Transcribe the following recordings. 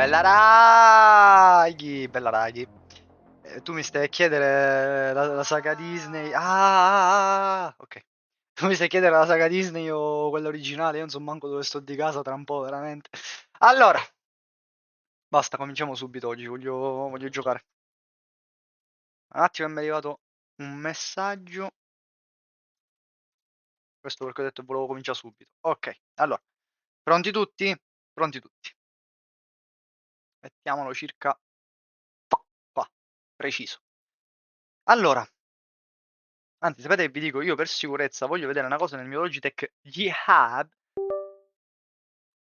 Bella Raghi, bella Raghi. Tu mi stai a chiedere la saga Disney. Ok. Tu mi stai a chiedere la saga Disney o quella originale? Io non so manco dove sto di casa tra un po', veramente. Allora, basta, cominciamo subito oggi. Voglio giocare. Un attimo che mi è arrivato un messaggio. Questo perché ho detto che volevo cominciare subito. Ok, allora, pronti tutti? Pronti tutti. Mettiamolo circa qua, preciso. Allora, anzi, sapete che vi dico, io per sicurezza voglio vedere una cosa nel mio Logitech Jihad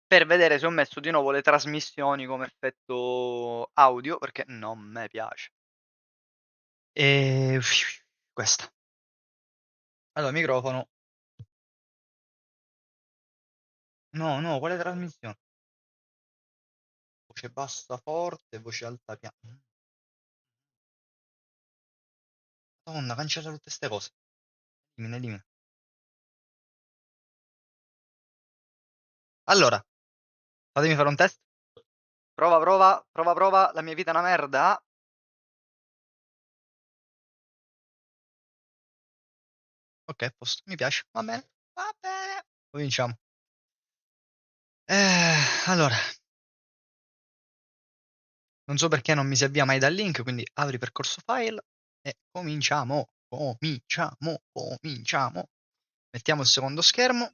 per vedere se ho messo di nuovo le trasmissioni come effetto audio, perché non mi piace. E questa. Allora, microfono. No, quale trasmissione? Voce bassa forte, voce alta piano. Madonna, cancella tutte queste cose. Elimina. Allora, fatemi fare un test. Prova, la mia vita è una merda. Ok, posto, mi piace, va bene, cominciamo. Allora, non so perché non mi si avvia mai dal link, quindi apri percorso file e cominciamo. Mettiamo il secondo schermo.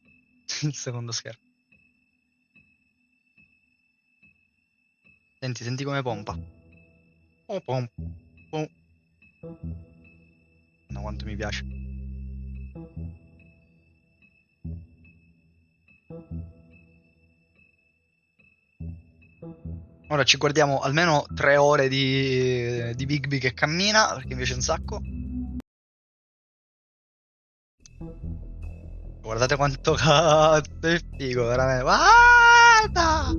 Il secondo schermo. Senti come pompa. Pom. No, quanto mi piace. Ora ci guardiamo almeno 3 ore di Bigby che cammina, perché mi piace un sacco. Guardate quanto cazzo è figo, veramente. Guarda!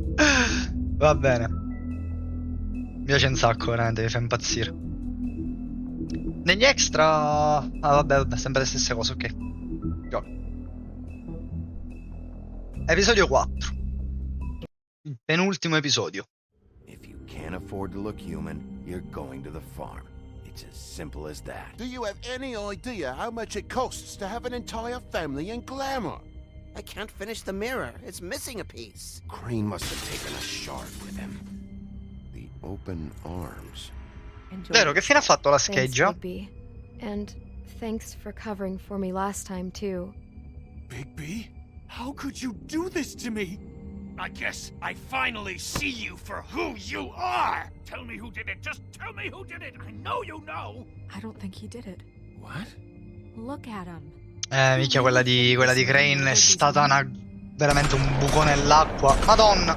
Va bene. Mi piace un sacco, veramente, mi fa impazzire. Negli extra... vabbè, sempre le stesse cose, ok. Gioco. Episodio 4. Il penultimo episodio. If you can't afford to look human, you're going to the farm. It's as simple as that. Do you have any idea how much it costs to have an entire family in glamour? I can't finish the mirror. It's missing a piece. Crane must have taken a shard with him. The open arms. Vero, che fine ha fatto la scheggia? Bigby. And thanks for covering for me last time, too. Bigby? How could you do this to me? I guess I finally see you for who you are! Tell me who did it! Just tell me who did it! I know you know! I don't think he did it. What? Look at him. Minchia, quella di Crane è stata veramente un buco nell'acqua. Madonna!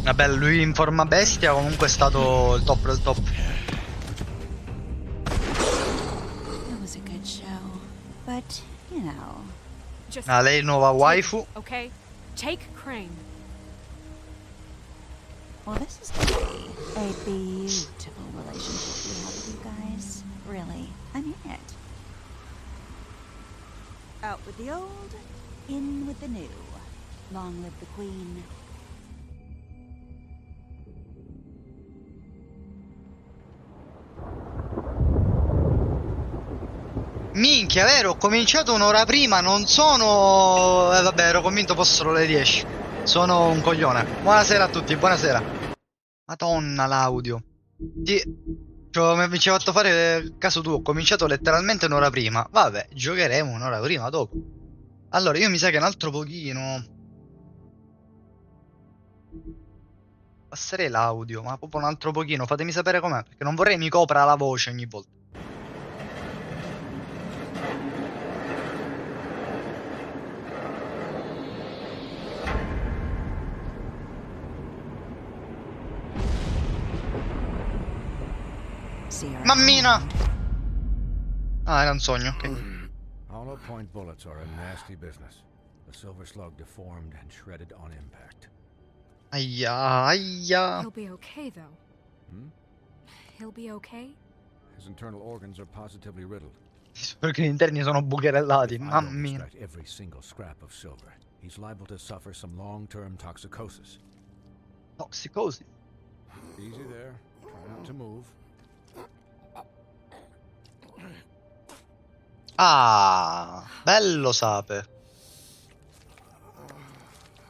Vabbè, lui in forma bestia comunque è stato il top del top. But, you know. Lei è nuova waifu. Okay? Take Crane. Well, this is gonna be a beautiful relationship we have with you guys. Really, I mean it. Out with the old, in with the new. Long live the Queen. Minchia, vero, ho cominciato un'ora prima, non sono... vabbè, ero convinto fossero le 10. Sono un coglione. Buonasera a tutti, buonasera. Madonna, l'audio. Mi ci hai fatto fare caso tu, ho cominciato letteralmente un'ora prima. Vabbè, giocheremo un'ora prima, dopo. Allora, io mi sa che un altro pochino... passerei l'audio, ma proprio un altro pochino, fatemi sapere com'è, perché non vorrei mi copra la voce ogni volta. Mammina! Ah, era un sogno, ok. Hollow point bullets are a nasty business. The silver slug deformed and shredded on impact. Aia. He'll be okay, though. Hmm? He'll be okay? His internal organs are positively riddled. I suoi organi interni sono bucherellati, If I mamma don't mia. extract every single scrap of silver, he's liable to suffer some long-term toxicosis. Toxicosi. Easy there. Try not to move. Ah, bello sape.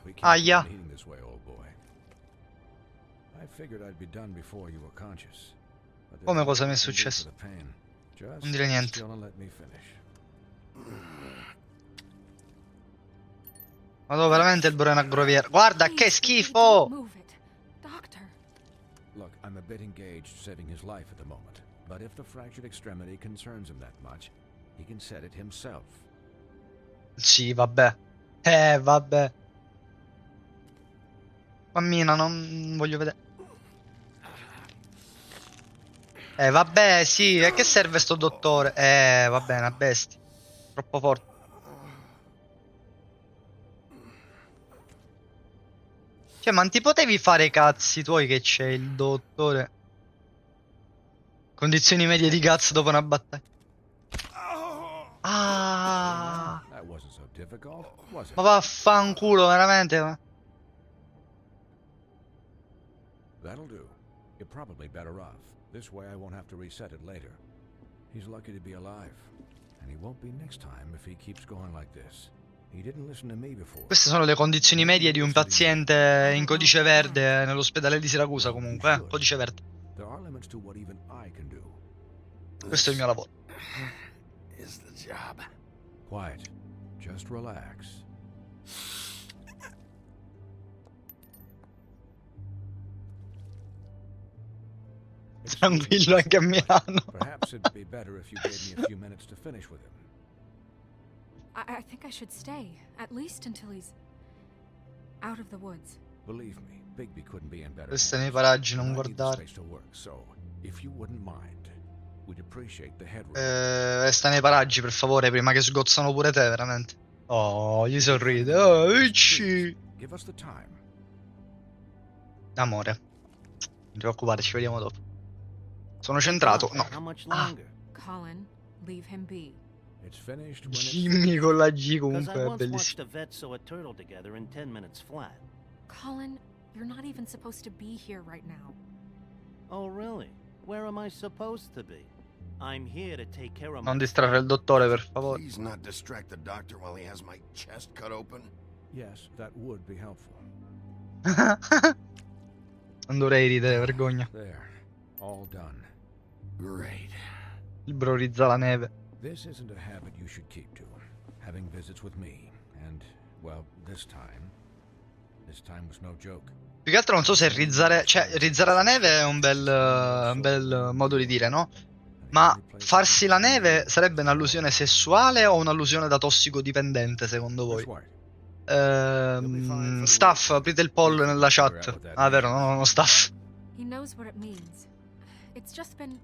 We can't Aia. keep eating this way, old boy. I figured I'd be done before you were conscious. But there's Come cosa nothing mi è I can do successo? for the pain. Just Non dire stay niente. still and let me finish. Ma no, veramente il bro è una groviera. Guarda che Please, schifo! don't move it. Doctor. Look, I'm a bit engaged saving his life at the moment. But if the fractured extremity concerns him that much, he can set it himself. Sì, vabbè. Vabbè. Mammina, non voglio vedere. Vabbè, sì, e che serve sto dottore? Vabbè, una bestia. Troppo forte. Cioè, ma non ti potevi fare i cazzi tuoi che c'è il dottore? Condizioni medie di cazzo dopo una battaglia. Ah, That wasn't so difficult, was it? ma vaffanculo, veramente. That'll do. You're probably better off. This way I won't have to reset it later. He's lucky to be alive. And he won't be next time if he keeps going like this. He didn't listen to me before. Queste sono le condizioni medie di un paziente in codice verde nell'ospedale di Siracusa, comunque, codice verde. There are limits to what even I can do. Questo è il mio lavoro. Is the job. Quiet. Just relax. Tranquillo anche a Milano. Perhaps it'd be better if you gave me a few minutes to finish with him. I think I should stay, at least until he's out of the woods. Believe me, Bigby couldn't be in better Questo nei hands. paraggi, And non I need the guardare. space to work, so if you wouldn't mind, we'd appreciate the headroom. Sta nei paraggi, per favore, prima che sgozzano pure te, veramente. Oh, gli sorride. Oh, ecci. Give us the time. Amore, non ti preoccupare, ci vediamo dopo. Sono centrato? No. How much Ah. longer? Colin, leave him be. It's finished when it's Jimmy con la G Because comunque I è once bellissimo. watched a vet sew a turtle together in 10 minutes flat. Colin, you're not even supposed to be here right now. Oh, really? Where am I supposed to be? I'm here to take care of Non my... distrarre il dottore, per favore. Please not distract the doctor while he has my chest cut open. Yes, that would be helpful. Non dovrei ridere, vergogna. There. All done. Great. Il bro rizza la neve. This isn't a habit you should keep to. Having visits with me. And, well, this time was no joke. Più che altro non so se rizzare... Cioè, rizzare la neve è un bel modo di dire, no? Ma farsi la neve sarebbe un'allusione sessuale o un'allusione da tossicodipendente, secondo voi? Staff, aprite il poll nella chat. Ah, vero, no, staff. He knows what it means. It's just been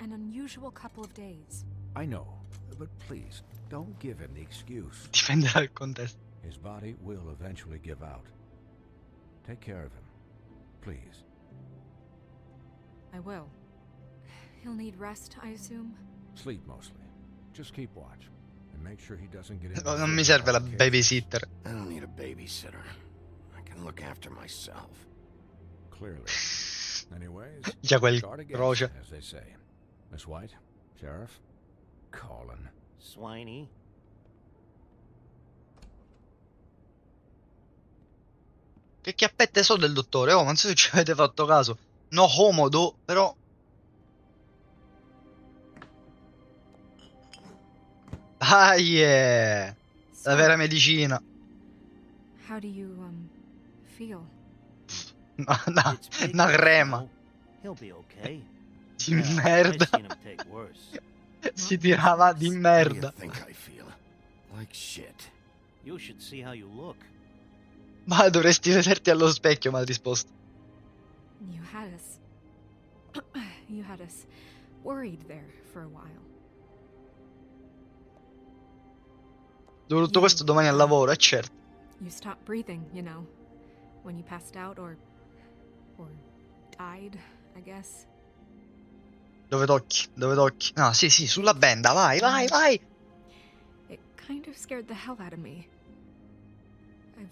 an unusual couple of days. I know, but please, don't give him the excuse. Dipenderà dal contesto. His body will eventually give out. Take care of him. Please. I will. He'll need rest, I assume. Sleep mostly. Just keep watch. And make sure he doesn't get No, into non mi serve la complications. babysitter. I don't need a babysitter. I can look after myself. Clearly. Anyways, Già quel guard against, croce. as they say. Miss White? Sheriff? Colin. Swiney. Che chiappette so del dottore? Oh, non so se ci avete fatto caso. No comodo, però... Ah, yeah! La vera medicina. How do you, feel? It's big, Una crema. no? He'll be okay. Di Hell, merda. I've seen him take worse. Si tirava di How do you merda. think I feel? Like shit. You should see how you look. Ma dovresti vederti allo specchio, mi ha risposto. You had us... you had us worried there for a while. Dopo tutto questo domani al lavoro, certo. You stopped breathing, you know, when you passed out or died, I guess. Dove tocchi? Dove tocchi? No, sì, sì, sulla benda, vai, vai, vai! It kind of scared the hell out of me. I've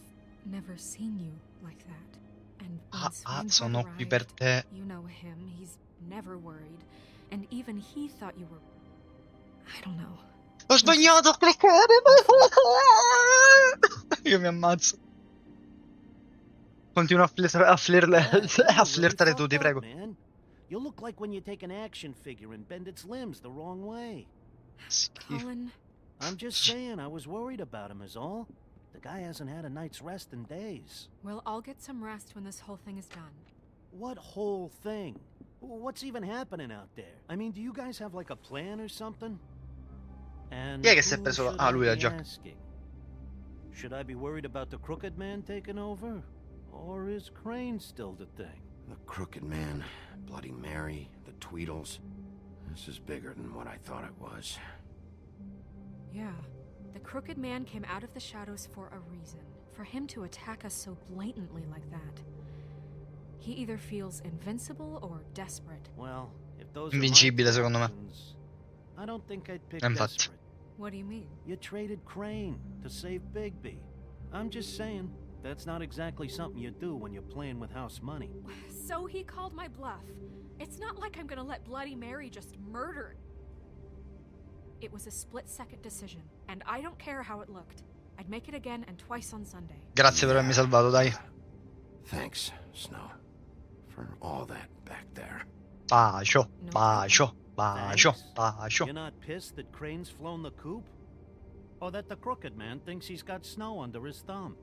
never seen you like that. And when Swainhart sono qui per arrived, te. you know him, he's never worried. And even he thought you were... I don't know. Ho sbagliato a cliccare! Io mi ammazzo. Continua a flirtare tu, ti prego. Man. You look like when you take an action figure and bend its limbs the wrong way. Schifo. Colin, I'm just saying, I was worried about him is all. The guy hasn't had a night's rest in days. we'll all get some rest when this whole thing is done. What whole thing? What's even happening out there? I mean, do you guys have like a plan or something? And Chi è che si è who preso should la... Ah, I lui, la be giacca. asking? Should I be worried about the Crooked Man taking over? Or is Crane still the thing? The Crooked Man, Bloody Mary, the Tweedles. This is bigger than what I thought it was. Yeah. The Crooked Man came out of the shadows for a reason. For him to attack us so blatantly like that. He either feels invincible or desperate. Well, if those are my Invincibile, secondo me. options, I don't think I'd pick Infatti. desperate. What do you mean? You traded Crane to save Bigby. I'm just saying, that's not exactly something you do when you're playing with house money. So he called my bluff. It's not like I'm gonna let Bloody Mary just murder. It was a split-second decision, and I don't care how it looked. I'd make it again and twice on Sunday. Grazie per avermi salvato, dai. Thanks, Snow, for all that back there. Bacio, No bacio, bacio, Thanks. bacio. You're not pissed that Crane's flown the coop? Or that the Crooked Man thinks he's got snow under his thumb?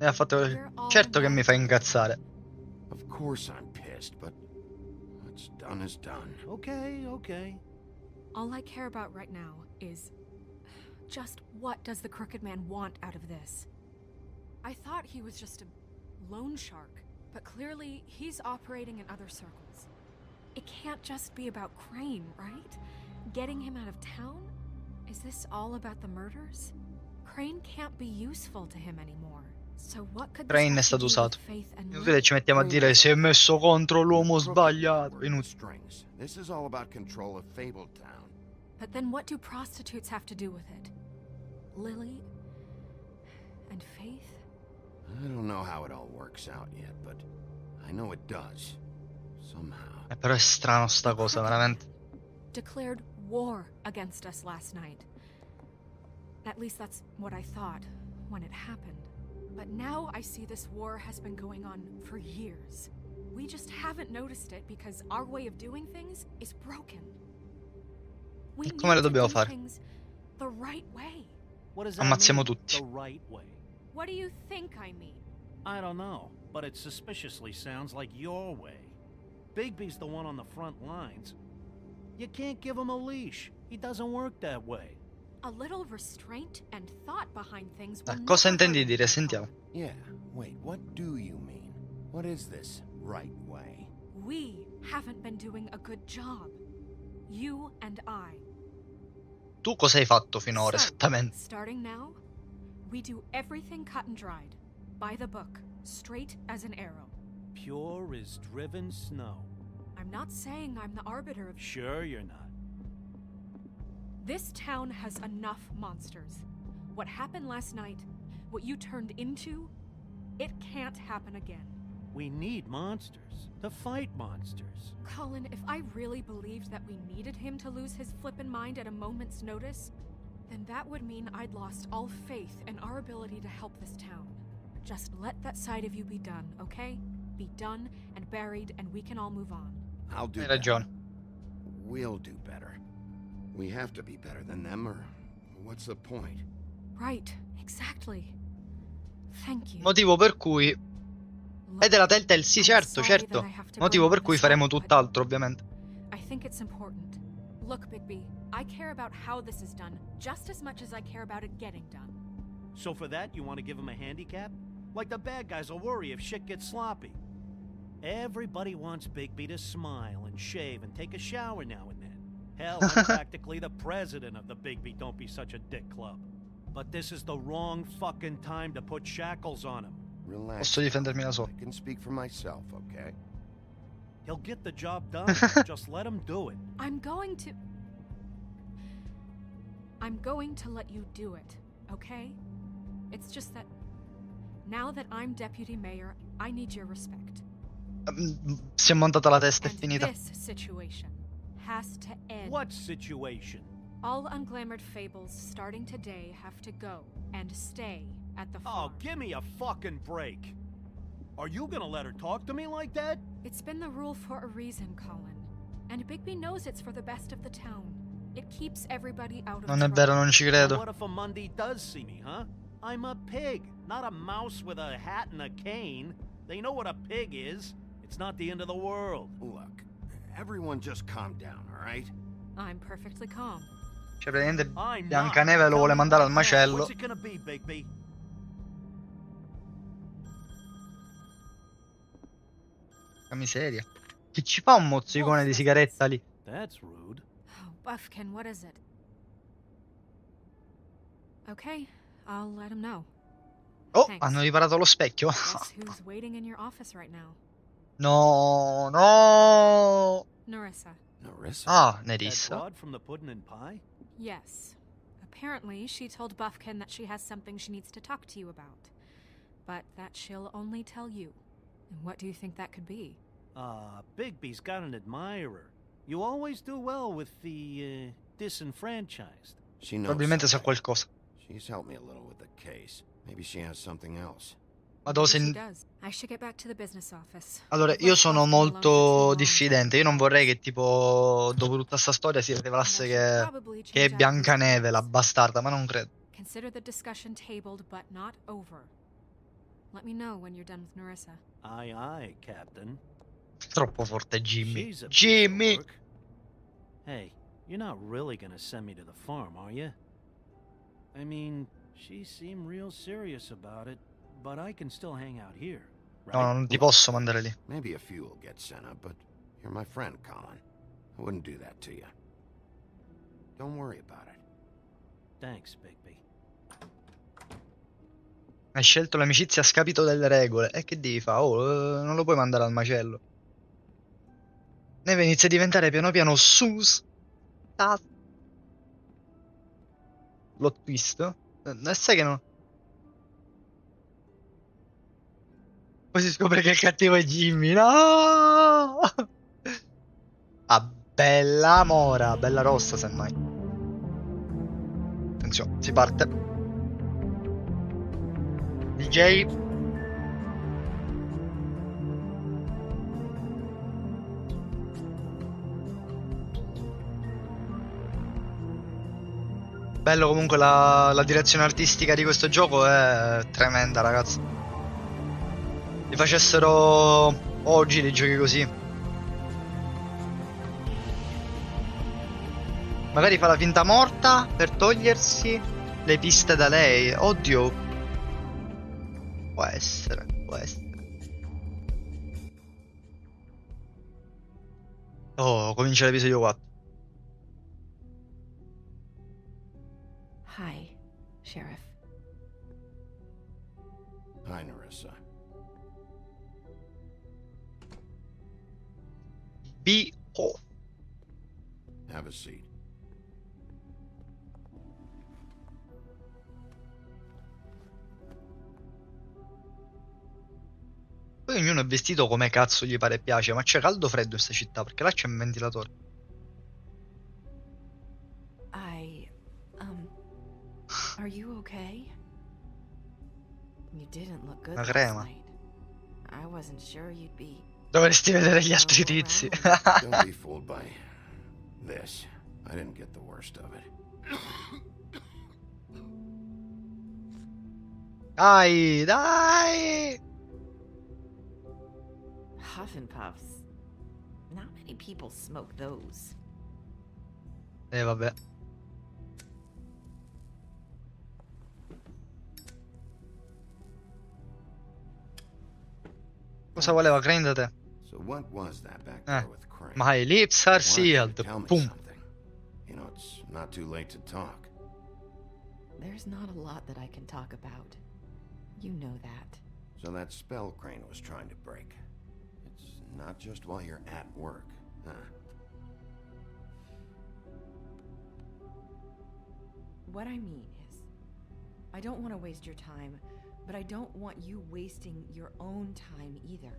E ha fatto... We're all Certo che mi fa now. incazzare. Of course I'm pissed, but what's done is done. Okay, okay. All I care about right now is just what does the Crooked Man want out of this? I thought he was just a loan shark, but clearly he's operating in other circles. It can't just be about Crane, right? Getting him out of town? Is this all about the murders? Crane can't be useful to him anymore. So what could this Crane è have to stato do with usato. Faith and Inutile Luke? ci mettiamo a dire si è messo contro l'uomo sbagliato. Crooked Inutile. strings. This is all about control of Fabletown. But then what do prostitutes have to do with it? Lily? And Faith? I don't know how it all works out yet, but I know it does. Somehow. Però è strano sta The cosa, Crooked veramente. Man declared war against us last night. At least that's what I thought when it happened. But now I see this war has been going on for years. We just haven't noticed it because our way of doing things is broken. We E come need lo to dobbiamo do fare? things the right way. What does that Ammazziamo mean, tutti. the right way? What do you think I mean? I don't know, but it suspiciously sounds like your way. Bigby's the one on the front lines. You can't give him a leash. He doesn't work that way. A little restraint and thought behind things will Cosa never intendi hurt dire? anyone, Sentiamo. Colin. Yeah, wait, what do you mean? What is this right way? We haven't been doing a good job. You and I. Tu cosa hai fatto finora So, esattamente? starting now, we do everything cut and dried. By the book. Straight as an arrow. Pure as driven snow. I'm not saying I'm the arbiter of... Sure you're not. This town has enough monsters. What happened last night, what you turned into, it can't happen again. We need monsters. To fight monsters. Colin, if I really believed that we needed him to lose his flippin' mind at a moment's notice, then that would mean I'd lost all faith in our ability to help this town. Just let that side of you be done, okay? Be done and buried and we can all move on. I'll do Hai better. ragione. We'll do better. We have to be better than them, or what's the point? Right, exactly. Thank you. Motivo per cui... Look, È della Telltale, sì, I'm certo, sorry certo. that I have to Motivo bring per all cui this faremo up, but tutt'altro, ovviamente. I think it's important. Look, Bigby, I care about how this is done just as much as I care about it getting done. So for that, you want to give him a handicap? Like the bad guys will worry if shit gets sloppy. Everybody wants Bigby to smile and shave and take a shower now and then. Hell, I'm practically the president of the Bigby Don't Be Such a Dick Club. But this is the wrong fucking time to put shackles on him. Relax. Posso difendermi da solo. I can speak for myself, okay? He'll get the job done. Just let him do it. I'm going to let you do it, okay? It's just that now that I'm deputy mayor, I need your respect. Si è montata la testa, è And finita. this situation has to end. What situation? All unglamored fables starting today have to go and stay at the Oh, farm. give me a fucking break. Are you gonna let her talk to me like that? It's been the rule for a reason, Colin. And Bigby knows it's for the best of the town. It keeps everybody out of Non è trouble. vero, non ci And credo. what if a Monday does see me, huh? I'm a pig, not a mouse with a hat and a cane. They know what a pig is. It's not the end of the world. Look, everyone just calm down, all right? I'm perfectly calm. Cioè, praticamente I'm not. Biancaneve lo Tell vuole me mandare al right now, macello. What's it gonna be, Bigby? Che miseria. Chi ci fa un mozzicone di sigaretta lì? That's rude. Oh, Buffkin, what is it? Okay, I'll let him know. Oh, Thanks. hanno riparato lo specchio. Guess who's waiting in your office right now? No, no. Narissa. Narissa? Ah, That Nerissa. broad from the pudding and pie? Yes. Apparently, she told Buffkin that she has something she needs to talk to you about. But that she'll only tell you. And what do you think that could be? Bigby's got an admirer. You always do well with the, disenfranchised. She knows Probabilmente sa something. qualcosa. She's helped me a little with the case. Maybe she has something else. Ma Maybe she does. I should get back to the business office. Allora, I've io left sono Buffkin alone for too molto long. diffidente. Io non vorrei che, tipo, dopo tutta sta storia si And I rivelasse should probably che è change out these Biancaneve, la clothes. bastarda, ma non credo. Consider the discussion tabled but not over. Let me know when you're done with Narissa. Aye, aye, Captain. Troppo forte Jimmy. She's a piece of Jimmy! work. Hey, you're not really gonna send me to the farm, are you? I mean, she seemed real serious about it, but I can still hang out here, right? No, non ti posso mandare lì. Maybe a few will get sent up, but you're my friend, Colin. I wouldn't do that to you. Don't worry about it. Thanks, Bigby. Hai scelto l'amicizia a scapito delle regole. E che devi fare? Oh, non lo puoi mandare al macello. Neve inizia a diventare piano piano sus. Plot twist. Sai che non. Poi si scopre che il cattivo è Jimmy. No! Ah, bella mora. Bella rossa, semmai. Attenzione, si parte. DJ. Bello comunque la direzione artistica di questo gioco è tremenda, ragazzi. Li facessero oggi dei giochi così. Magari fa la finta morta per togliersi le piste da lei. Oddio. Può essere, può essere. Oh, comincia l'episodio 4. Hi, Sheriff. Hi, Narissa. Be off. Have a seat. Poi ognuno è vestito come cazzo gli pare e piace, ma c'è caldo o freddo in questa città? Perché là c'è un ventilatore. Are you okay? You didn't look good Una last crema. night. I wasn't sure you'd be. Dovresti vedere gli altri tizi. Don't be fooled by this. I didn't get the worst of it. Dai, dai! Huff and puffs. Not many people smoke those. Vabbè. Cosa voleva Crane da te? So what was that back there with Crane? My lips are Why don't you sealed. tell me Boom. something? You know, it's not too late to talk. There's not a lot that I can talk about. You know that. So that spell Crane was trying to break. It's Not just while you're at work, huh? What I mean is, I don't want to waste your time, but I don't want you wasting your own time either.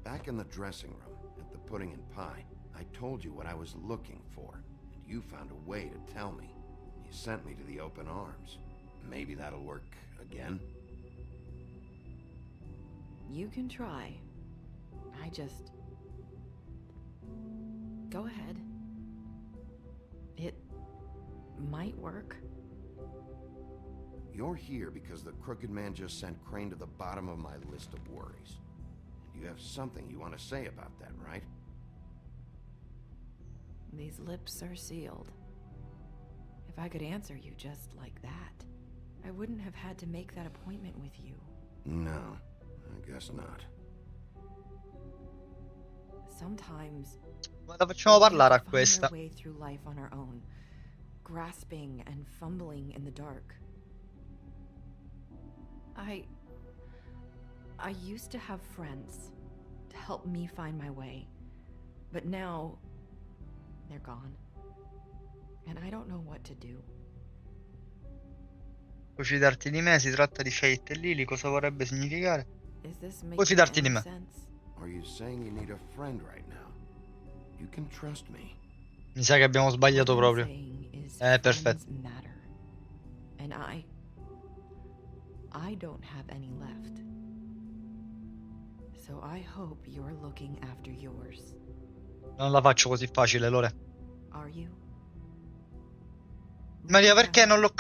Back in the dressing room, at the pudding and pie, I told you what I was looking for, and you found a way to tell me. You sent me to the open arms. Maybe that'll work again? You can try. I just... Go ahead. It might work. You're here because the crooked man just sent Crane to the bottom of my list of worries. And you have something you want to say about that, right? These lips are sealed. If I could answer you just like that, I wouldn't have had to make that appointment with you. No, I guess not. Sometimes Ma la facciamo we have parlare a to find questa? our way through life on our own, grasping and fumbling in the dark. I used to have friends to help me find my way, but now they're gone, and I don't know what to do. Puoi fidarti di me, si tratta di Fate e Lily, cosa vorrebbe significare? Is this Puoi making fidarti di any me. sense? Are you saying you need a friend right now? You can trust me. Mi sa che abbiamo sbagliato What I'm proprio. saying is Perfetto. friends matter, and I don't have any left. So I hope you're looking after yours. Non la faccio così facile, Lore. Are you? Maria, perché non lo...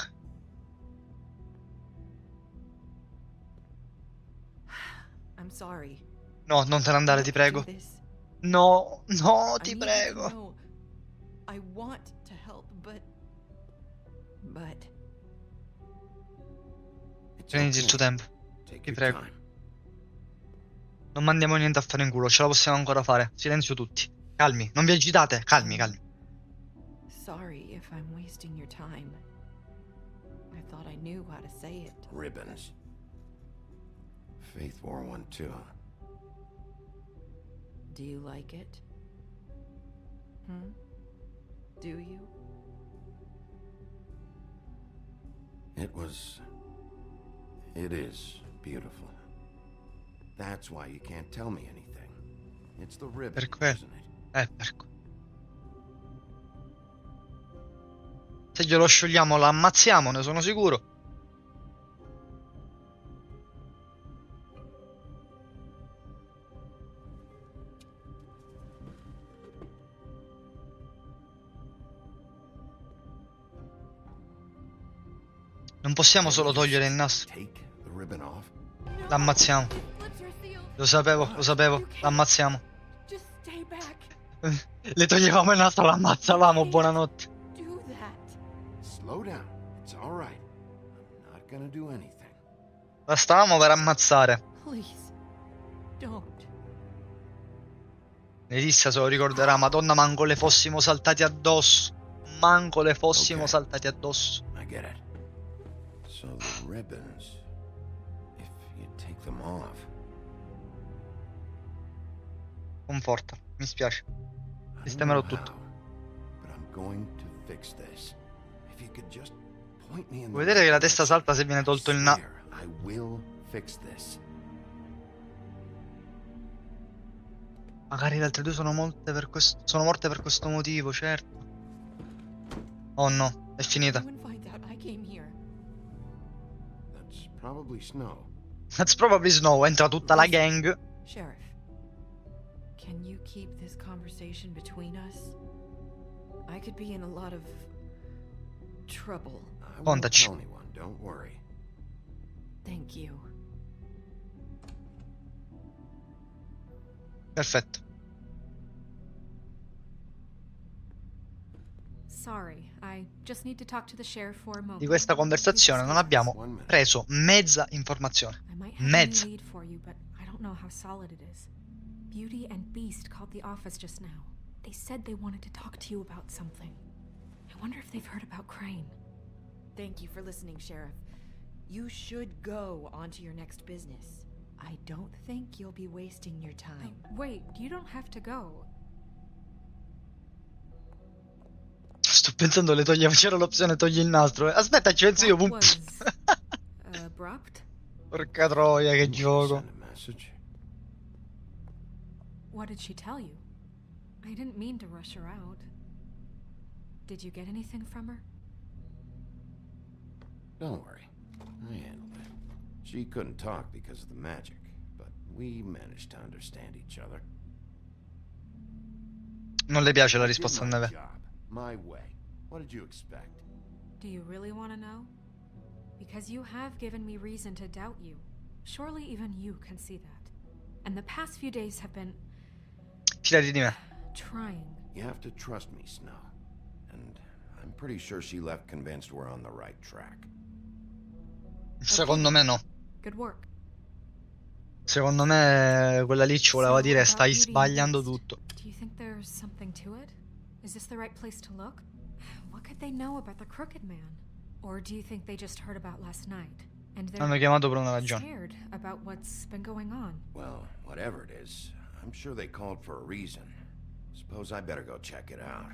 I'm sorry. No, non te ne andare, ti prego. No, no, ti prego. I want to help, but It's Prenditi il tuo tempo, Take ti your prego. time. Non mandiamo niente a fare in culo, ce la possiamo ancora fare. Silenzio tutti. Calmi, non vi agitate, calmi, calmi. sorry if I'm wasting your time. I thought I knew how to say it. Ribbons. Faith wore one too, huh? Do you like it? Do you? It is beautiful. That's why you can't tell me anything. It's the ribbon, Per quello. isn't it? Per quello. Se glielo sciogliamo la ammazziamo, ne sono sicuro. Non possiamo solo togliere il nastro. Take the ribbon off. L'ammazziamo. Lo sapevo, l'ammazziamo. Just stay back. Le toglievamo il nastro, l'ammazzavamo, buonanotte. Do that. Slow down. It's all right. I'm not gonna do anything. La stavamo per ammazzare. Please. Don't. Nerissa se lo ricorderà, madonna, manco le fossimo saltati addosso. Manco le fossimo Ok. saltati addosso. I get it. So the ribbons, if you take them off, Conforta, mi spiace. I don't Sistemerò know tutto. how, but I'm going to fix this. If you could just point me in the Vuoi vedere che la testa direction, salta se viene I tolto il swear I will fix this. Magari le altre due sono morte per questo motivo, certo. Oh no, è finita. You find out I came here. That's probably Snow. That's probably Snow, entra tutta la gang. Sheriff, can you keep this conversation between us? I could be in a lot of trouble. I won't Contaci. tell anyone, don't worry. Thank you. Perfetto. Sorry, I just need to talk to the sheriff for a moment. Di questa conversazione non abbiamo One minute. preso mezza informazione. I might have Mezza. a new lead for you, but I don't know how solid it is. Beauty and Beast called the office just now. They said they wanted to talk to you about something. I wonder if they've heard about Crane. Thank you for listening, Sheriff. You should go on to your next business. I don't think you'll be wasting your time. Wait, you don't have to go. Sto pensando le toglie, c'era l'opzione togli il nastro. Aspetta, ci penso io. That was abrupt. Porca troia, che You gioco. send a message? What did she tell you? I didn't mean to rush her out. Did you get anything from her? Don't worry. I handled it. She couldn't talk because of the magic, but we managed to understand each other. Non le piace la I did risposta a my neve. job, my way. What did you expect? Do you really want to know? Because you have given me reason to doubt you. Surely even you can see that. And the past few days have been Fidati di me. trying. You have to trust me, Snow. And I'm pretty sure she left convinced we're on the right track. Secondo me no. Good work. Secondo me quella lì ci voleva So, dire about stai Beauty and sbagliando Beast, tutto. Do you think there's something to it? Is this the right place to look? What could they know about the Crooked Man? Or do you think they just heard about last night? And Hanno they're chiamato per una ragione. scared about what's been going on? Well, whatever it is, I'm sure they called for a reason. Suppose I better go check it out.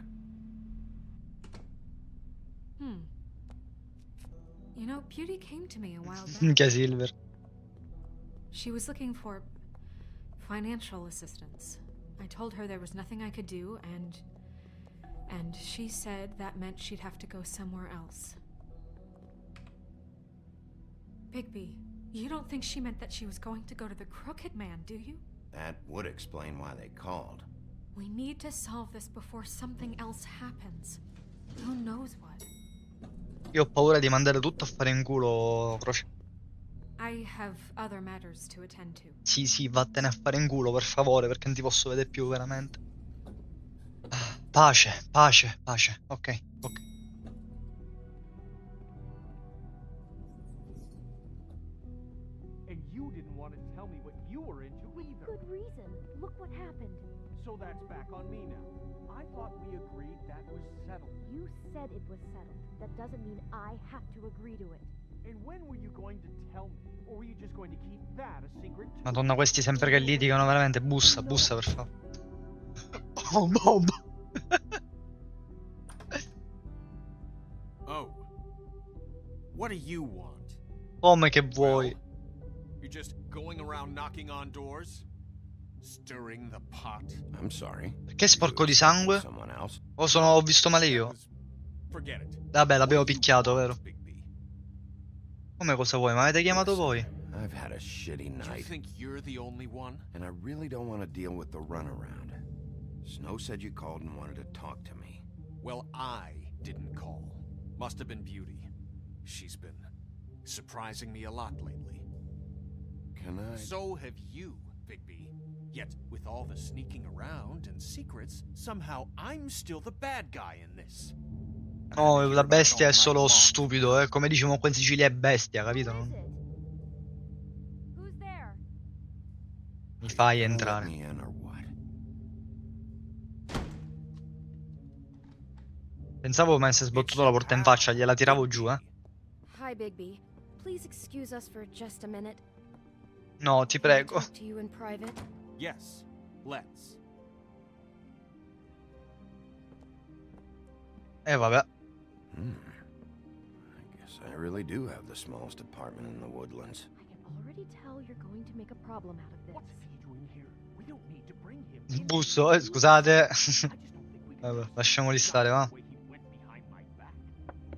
You know, Beauty came to me a while back. Minchia Silver. She was looking for financial assistance. I told her there was nothing I could do, and she said that meant she'd have to go somewhere else. Bigby, you don't think she meant that she was going to go to the Crooked Man, do you? That would explain why they called. We need to solve this before something else happens. Who knows what? Io ho paura di mandare tutto a fare in culo, Croce. I have other matters to attend to. Sì, vattene a fare in culo, per favore, perché non ti posso vedere più, veramente. Pace. Ok. And you didn't want to tell me what you were into either. Good reason. Look what happened. So that's back on me now. I thought we agreed that was settled. You said it was settled. That doesn't mean I have to agree to it. And when were you going to tell me? Or were you just going to keep that a secret too? Madonna, questi sempre che litigano, veramente. Bussa, per favore. Oh, Bob. Oh. What do you want? Come che vuoi? You're just going around knocking on doors? Stirring the pot? I'm sorry. Perché è sporco di sangue? Someone else? O ho visto male io? Forget it. Vabbè, l'avevo What do you picchiato, want, vero? Bigby? Come cosa vuoi? Ma avete chiamato voi? I've had a shitty Do you night, think you're the only one? and I really don't want to deal with the runaround. Snow said you called and wanted to talk to me. Well, I didn't call. Must have been Beauty. She's been surprising me a lot lately. Can I? So have you, Bigby. Yet, with all the sneaking around and secrets, somehow I'm still the bad guy in this. No, la bestia è solo stupido, eh. Come diciamo qua in Sicilia è bestia, capito? Who is No? it? Who's there? Mi fai Gonna let entrare. me in or what? Pensavo mi avesse sbattuto la porta in faccia, gliela tiravo giù, eh. Hi, Bigby. Please excuse us for just a minute. No, ti Can I prego. talk to you in private? Yes, let's. Vabbè. I guess I really do have the smallest apartment in the woodlands. I can already tell you're going to make a problem out of this. What's he doing here? We don't need to bring him in. Busso, scusate. I just don't think we can Vabbè, trust lasciamoli him. stare, va. The way he went behind my back.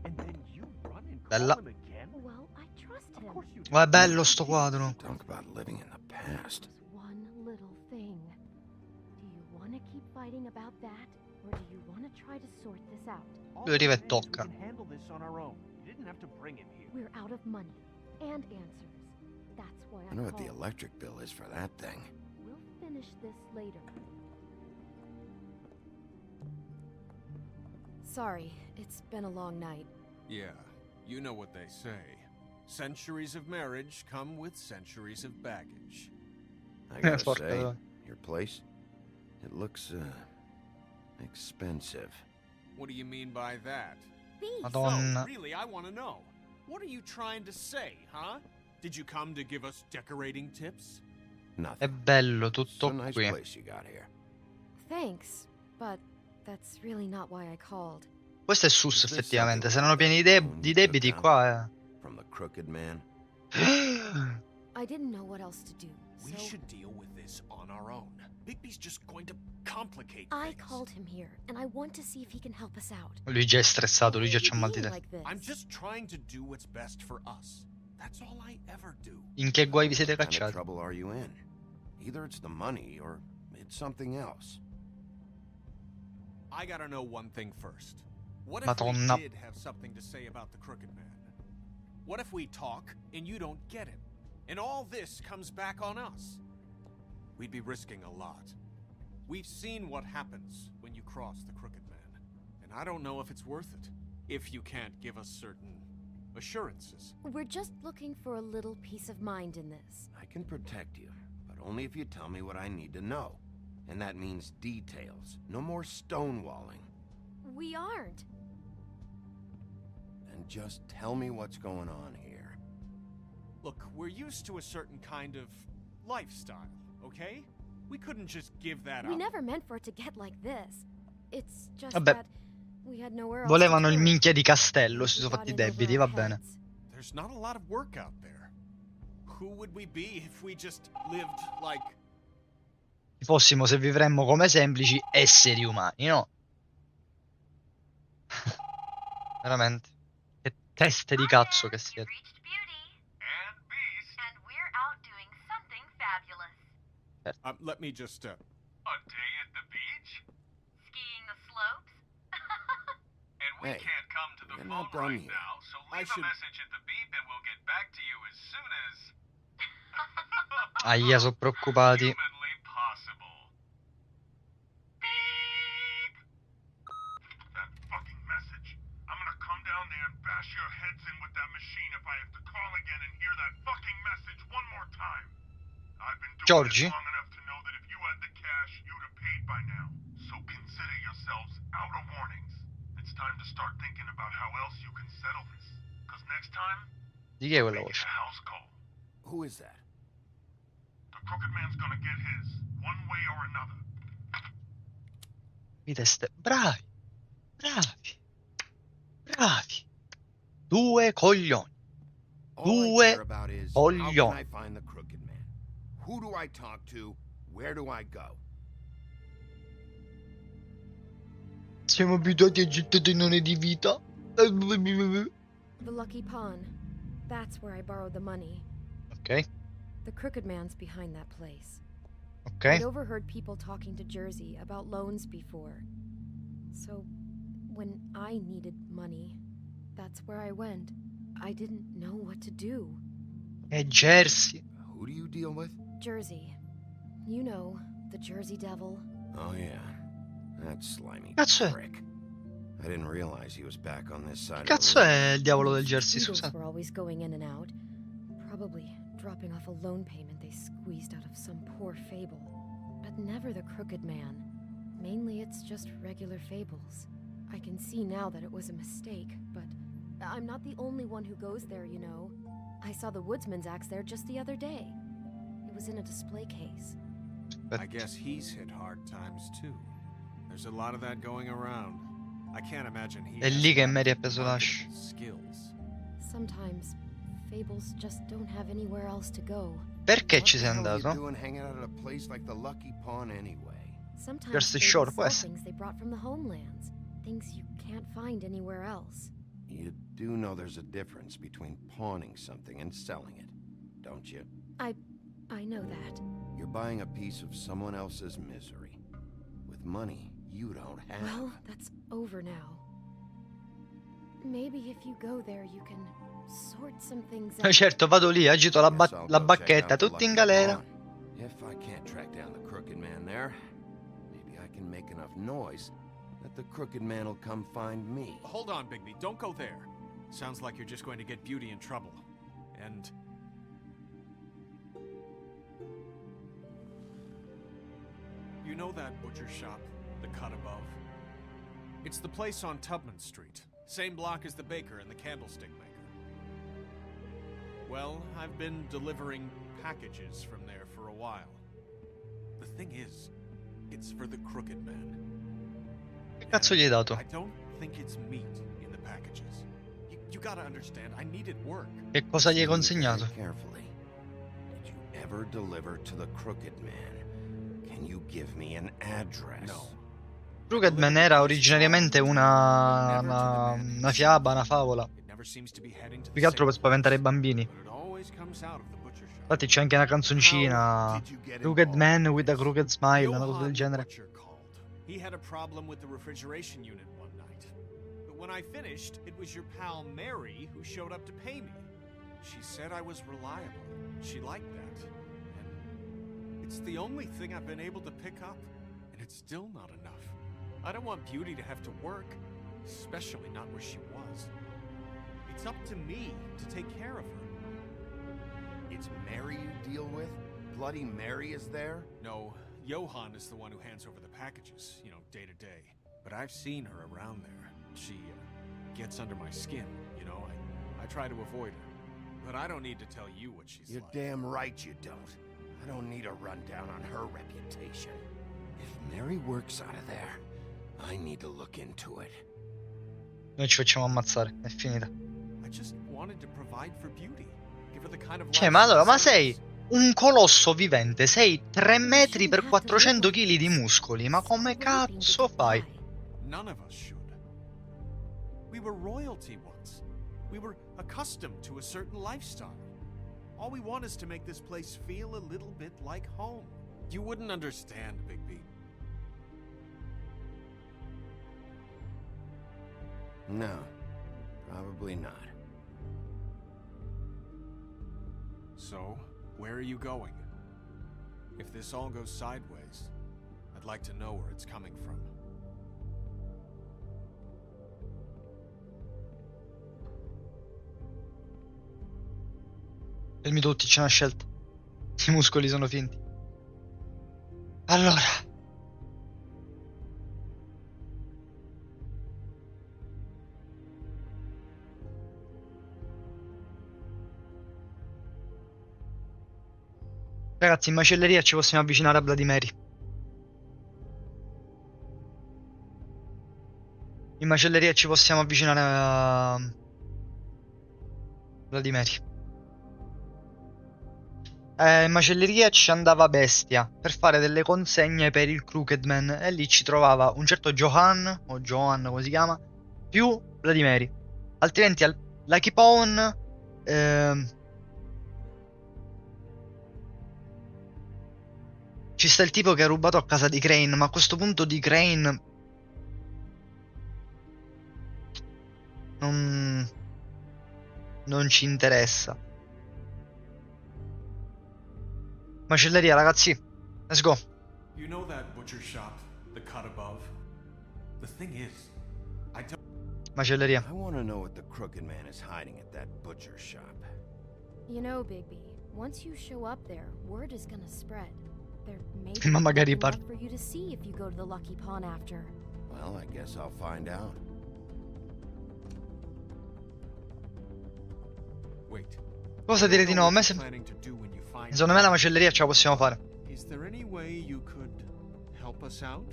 And then you run and call Bella. him again? Well, I trust Of him. course you do. Ma è bello sto quadro. Talk about living in the past. Just one little thing. Do you want to keep fighting about that, or do you want to try to sort this out? All Lui arriva e I'm saying is tocca. We can handle this on our own. You didn't have to bring him here. We're out of money and answers. That's why I I know what the called. electric bill is for that thing. We'll finish this later. Sorry, it's been a long night. Yeah, you know what they say. Centuries of marriage come with centuries of baggage. I gotta Porca say, troia. your place, it looks, expensive. What do you mean by that? Beast! Madonna. So, really, I want to know. What are you trying to say, huh? Did you come to give us decorating tips? È Nothing. bello It's a tutto nice qui. place you got here. Thanks, but that's really not why I called. Questo è sus Is this effettivamente. something Se erano like pieni that loan di you debiti took out qua. From the crooked man? I didn't know what else to do, We so should deal with this on our own. Bigby's just going to complicate I things. called him here, and I want to see if he can help us out. Lui già è stressato, lui Why già are you c'ha mal di being testa. like this? I'm just trying to do what's best for us. That's all I ever do. In che guai vi siete What kind of cacciati? trouble are you in? Either it's the money or it's something else. I gotta know one thing first. What if Madonna. we did have something to say about the Crooked Man? What if we talk and you don't get him? And all this comes back on us? We'd be risking a lot. We've seen what happens when you cross the Crooked Man. And I don't know if it's worth it. If you can't give us certain assurances. We're just looking for a little peace of mind in this. I can protect you, but only if you tell me what I need to know. And that means details. No more stonewalling. We aren't. And just tell me what's going on here. Look, we're used to a certain kind of lifestyle, okay? We couldn't just give that We up. never meant for it to get like this. It's just Vabbè. that we had nowhere else Volevano to il turn. minchia di castello, We si sono got fatti i in over debiti, our va bene. heads. There's not a lot of work out there. Who would we be if we just lived like... Fossimo se vivremmo come semplici esseri umani, no? Veramente. Che teste di cazzo che siete. Reached Beauty and Beast, and we're out doing something fabulous. let me just, A day at the beach? Skiing the slopes? And we Hey, can't come to the we're phone not done right yet. now, so I leave should- a message at the beep and we'll get back to you as soon as... Ahia, sono preoccupati. Humanly possible. Beep! That fucking message. I'm gonna come down there and bash your heads in with that machine if I have to call again and hear that fucking message one more time. I've been doing Georgie? this long enough to know that if you had the cash, you'd have paid by now. So consider yourselves out of warnings. It's time to start thinking about how else you can settle this. Because next time, Di chi è quella make it voce? a house call. Who is that? The Crooked Man's gonna get his, one way or another. Mi teste. Bravi. Bravi. Bravi. Due coglioni. All I Due care about is how can coglioni. I find the crooked man? Who do I talk to? Where do I go? Siamo abituati a gettatore di vita. The Lucky Pawn. That's where I borrowed the money. Ok, The Crooked Man's behind that place. ok. I'd overheard people talking to Jersey about loans before. So, when I needed money, that's where I went. I didn't know what to do. È Jersey. Who do you deal with? Jersey. You know, the Jersey Devil. Oh yeah, that slimy Cazzo è? prick. I didn't realize he was back on this side. Che cazzo è il diavolo del Jersey, Beatles scusa? were always going in and out, probably dropping off a loan payment they squeezed out of some poor fable. But never the Crooked Man. Mainly it's just regular fables. I can see now that it was a mistake, but I'm not the only one who goes there, you know. I saw the Woodsman's axe there just the other day. It was in a display case. I guess he's hit hard times too. There's a lot of that going around. I can't imagine he È has lì che enough Mary ha preso l'ascia. marketing skills. Sometimes fables just don't have anywhere else to go. Perché What ci the sei hell are you andato? doing hanging out at a place like the Lucky Pawn anyway? Sometimes Jersey fables Shore, sell può essere. things they brought from the homelands. Things you can't find anywhere else. You do know there's a difference between pawning something and selling it, don't you? I know that. You're buying a piece of someone else's misery. With money you don't have. Well, that's over now. Maybe if you go there, you can sort some things out. Certo, vado lì, agito la, Guess I'll la go check bacchetta, out the tutti in Lucky galera. Pawn. If I can't track down the crooked man there, maybe I can make enough noise that the crooked man will come find me. Hold on, Bigby. Don't go there. Sounds like you're just going to get Beauty in trouble. And... You know that butcher shop, the cut above? It's the place on Tubman Street. Same block as the baker and the candlestick maker. Well, I've been delivering packages from there for a while. The thing is, it's for the Crooked Man. Che cazzo gli hai dato? I don't think it's meat in the packages. You gotta understand, I needed work. Che cosa gli hai consegnato? Carefully. Did you ever deliver to the Crooked Man? Can you give me an address? No. Crooked Man era originariamente una fiaba, una favola. It never seems to be heading to the Più che altro per same spaventare i place, bambini. but it always comes out of the butcher shop. Infatti c'è anche una canzoncina, Crooked Man with a Crooked Smile, una cosa del Johann, the genere. butcher, called. He had a problem with the refrigeration unit one night. But when I finished, it was your pal Mary who showed up to pay me. She said I was reliable. She liked that. And it's the only thing I've been able to pick up, and it's still not enough. I don't want Beauty to have to work, especially not where she was. It's up to me to take care of her. It's Mary you deal with? Bloody Mary is there? No, Johann is the one who hands over the packages, you know, day to day. But I've seen her around there. She gets under my skin, you know. I try to avoid her. But I don't need to tell you what she's You're like. damn right you don't. I don't need a rundown on her reputation. If Mary works out of there, I need to look into it. Noi ci facciamo ammazzare, è finita. I just wanted to provide for Beauty. Give her the kind of Cioè, life ma she allora, ma deserves. sei un colosso vivente, sei 3 metri per 400 kg di muscoli, ma come cazzo fai? None of us should. We were royalty once. We were accustomed to a certain lifestyle. All we want is to make this place feel a little bit like home. You wouldn't understand, Bigby. No, probably not. So, where are you going? If this all goes sideways, I'd like to know where it's coming from. Fermi tutti, c'è una scelta. I muscoli sono finti. Allora. Ragazzi, in macelleria ci possiamo avvicinare a Bloody Mary. In macelleria ci possiamo avvicinare a Bloody Mary. In macelleria ci andava Bestia per fare delle consegne per il Crooked Man e lì ci trovava un certo Johann, o Johann come si chiama, più Bloody Mary. Altrimenti al Lucky Pawn ci sta il tipo che ha rubato a casa di Crane, ma a questo punto di Crane non ci interessa. Macelleria, ragazzi. Let's go. You know that butcher shop, the cut above? The thing is, I don't... Macelleria. I want to know what the Crooked Man is hiding at that butcher shop. You know, Bigby, once you show up there, word is gonna spread. There may be Ma magari nothing par- left for you to see if you go to the Lucky Pawn after. Well, I guess I'll find out. Wait. Cosa dire di no? A me sem- Planning to do when you find Secondo me la macelleria ce la possiamo fare. Is there any way you could help us out?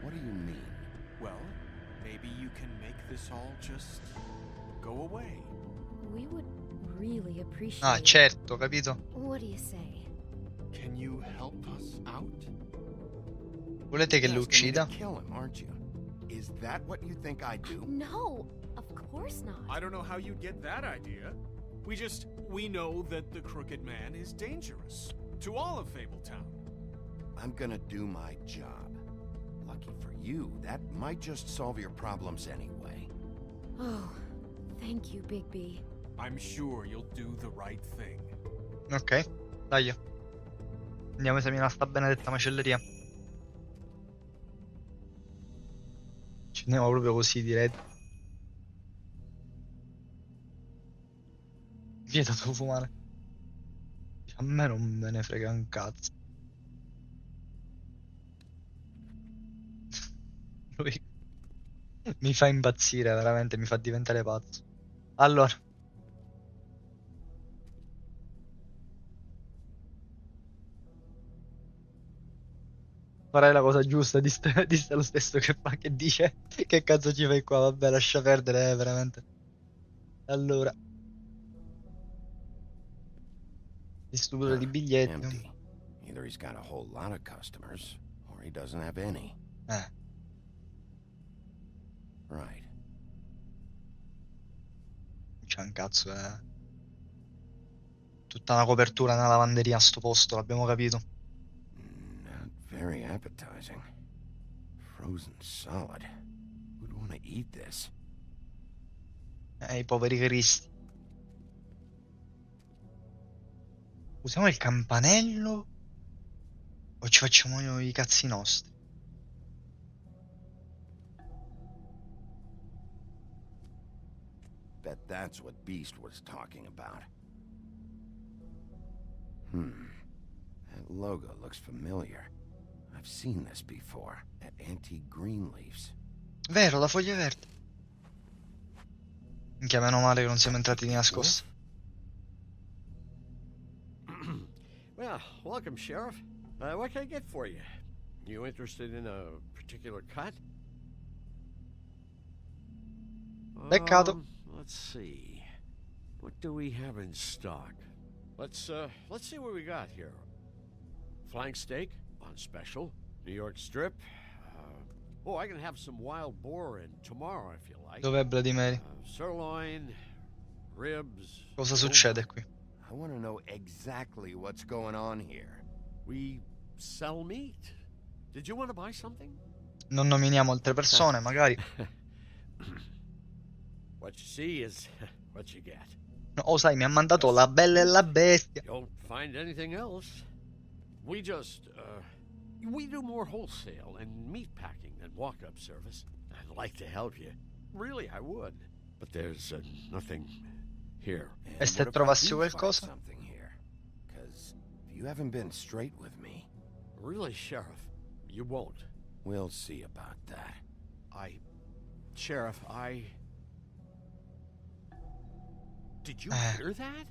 What do you mean? Well, maybe you can make this all just go away. We would really appreciate Ah, certo, capito? What do you say? Can you help us out? Volete che lo You're asking me to uccida? kill him, aren't you? Is that what you think I do? No, of course not. I don't know how you'd get that idea. We know that the Crooked Man is dangerous to all of Fabletown. I'm gonna do my job. Lucky for you, that might just solve your problems anyway. Oh, thank you, Bigby. I'm sure you'll do the right thing. Ok, dai. Andiamo a esaminare sta benedetta macelleria. Ci andiamo proprio così, direi. Vietato fumare. A me non me ne frega un cazzo. Lui mi fa impazzire, veramente, mi fa diventare pazzo. Allora, farai la cosa giusta, disse lo stesso che fa, che dice che cazzo ci fai qua, vabbè lascia perdere, veramente. Allora, distributore di biglietti. Empty. Either he's got a whole lot of customers, or he doesn't have any. Eh, Right. c'è un cazzo, tutta una copertura nella lavanderia a sto posto, l'abbiamo capito. Not very appetizing. Frozen solid. Who'd want to eat this? I poveri cristi. Usiamo il campanello o ci facciamo i cazzi nostri? Bet that's what Beast was talking about. That logo looks familiar. I've seen this before at Antique Greenleaf's. Vero, la foglia verde. Minchia, meno male che non siamo entrati di nascosto. Well, welcome, Sheriff. What can I get for you? You interested in a particular cut? Peccato. Let's see. What do we have in stock? Let's see what we got here. Flank steak on special. New York strip. I can have some wild boar in tomorrow if you like. Dov'è Bloody Mary? Sirloin, ribs. Cosa succede qui? I want to know exactly what's going on here. We sell meat. Did you want to buy something? Non nominiamo altre persone, magari. What you see is what you get. No, sai, mi ha mandato la Bella e la Bestia. Don't find anything else. We just, we do more wholesale and meat packing than walk-up service. I'd like to help you. Really, I would. But there's nothing here. And E se what if I trovassi do find qualcosa? something here? Because you haven't been straight with me. Really, Sheriff, you won't. We'll see about that. Sheriff, Did you hear that?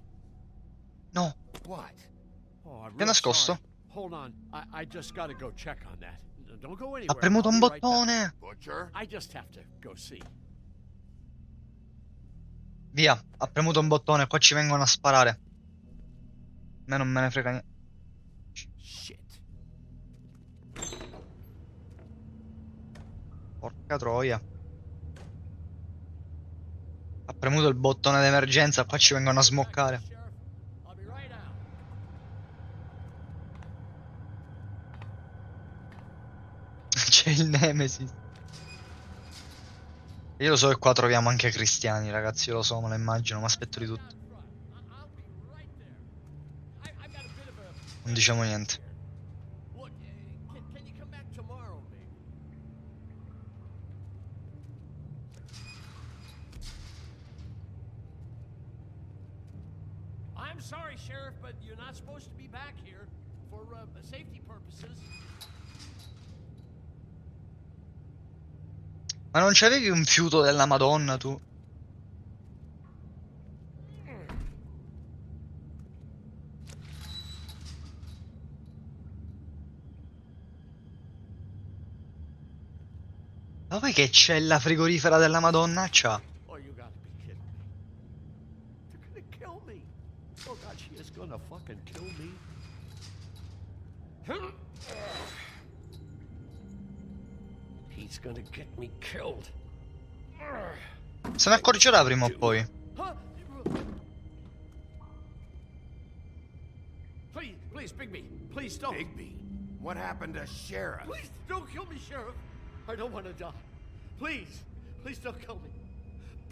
No, What? Oh, I'm ti è real nascosto? sorry. Hold on. I just gotta go check on that. Don't go Ha anywhere. premuto I'll un be right back. bottone. Butcher? I just have to go see. Via, ha premuto un bottone, qua ci vengono a sparare. A me non me ne frega niente. Shit. Porca troia. Ha premuto il bottone d'emergenza, qua ci vengono a smoccare. Sheriff, I'll be right out. C'è il Nemesis. Io lo so che qua troviamo anche cristiani, ragazzi, io lo so, me lo immagino, mi aspetto di tutto. I'll be right there. I've got a bit of a... Non diciamo niente. Look, can you come back tomorrow, maybe? I'm sorry, Sheriff, but you're not supposed to be back here for safety purposes. Ma non c'avevi un fiuto della Madonna, tu? Ma poi che c'è la frigorifera della Madonna? C'ha. Oh, you gotta be kidding me. They're gonna kill me. Oh, God, she is gonna fucking kill me. He's gonna get me killed. Se ne accorgerà prima o poi. Please, Bigby, please don't. Bigby? What happened to Sheriff? Please don't kill me, Sheriff. I don't want to die. Please don't kill me.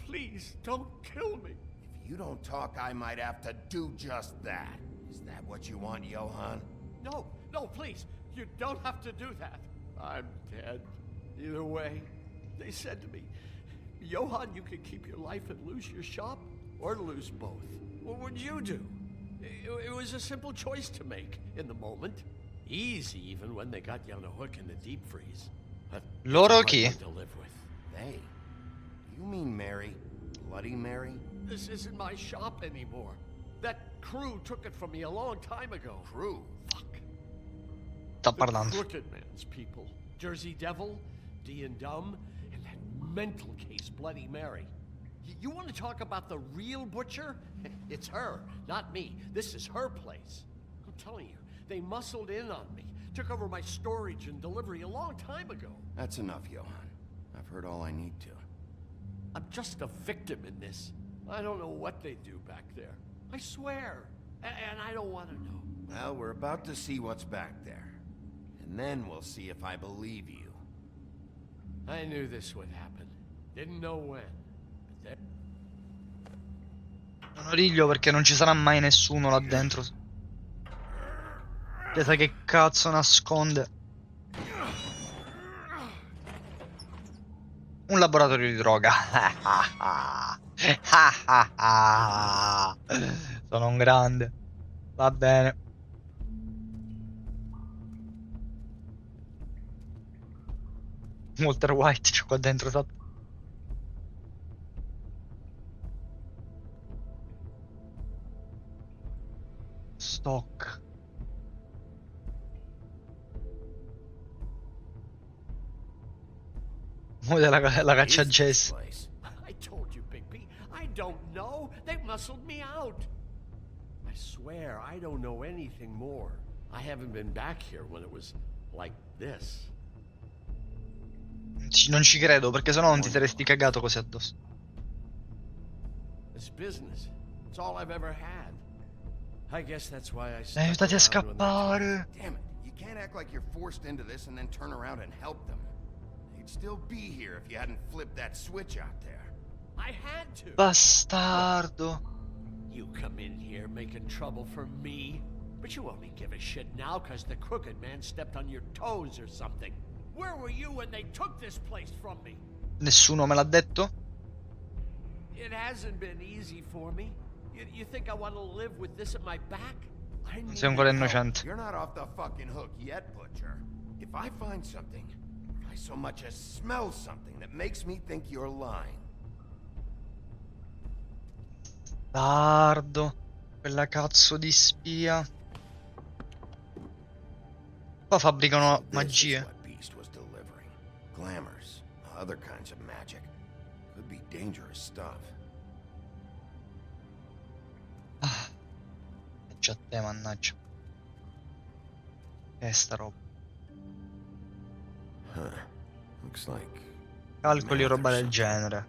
Please don't kill me. If you don't talk, I might have to do just that. Is that what you want, Johan? No, please. You don't have to do that. I'm dead. Either way, they said to me, Johan, you can keep your life and lose your shop, or lose both. What would you do? It was a simple choice to make in the moment. Easy, even when they got you on a hook in the deep freeze. But Loro it's a chi? hard one to live with. They? You mean Mary? Bloody Mary? This isn't my shop anymore. That crew took it from me a long time ago. Crew? Fuck. sta The parlando? Crooked Man's people. Jersey Devil, D and Dumb, and that mental case, Bloody Mary. You want to talk about the real butcher? It's her, not me. This is her place. I'm telling you, they muscled in on me. Took over my storage and delivery a long time ago. That's enough, Johan. I've heard all I need to. I'm just a victim in this. I don't know what they do back there. I swear. And I don't want to know. Well, we're about to see what's back there. And then we'll see if I believe you. I knew this would happen. Didn't know when. But there... Non origlio perché non ci sarà mai nessuno là dentro. Chiesa che cazzo nasconde? Un laboratorio di droga. Sono un grande. Va bene. Walter White c'è qua dentro, esatto. Stock. La caccia a Jess. I told you, Bigby. I don't know. They muscled me out. I swear, I don't know anything more. I haven't been back here when it was like this. Non ci credo, perché sennò non ti saresti cagato così addosso. It's business. It's all I've ever had. I guess that's why I Aiutati a scappare. Damn it. You can't act like you're forced into this and then turn around and help them. You'd still be here if you hadn't flipped that switch out there. I had to. Bastardo. You come in here making trouble for me, but you only give a shit now because the Crooked Man stepped on your toes or something. Where were you when they took this place from me? Nessuno me l'ha detto? It hasn't been easy for me. You think I want to live with this at my back? Sei ancora innocente. You're not off the fucking hook yet, Butcher. If I find something, if I so much as smell something that makes me think you're lying. Bastardo. Quella cazzo di spia. Qua fabbricano This is magie. what Beast was delivering. Glamours, other kinds of magic. Could be dangerous stuff. C'è a te, mannaggia. Che è sta roba? Huh. Looks like Calcoli o math or roba del something. genere.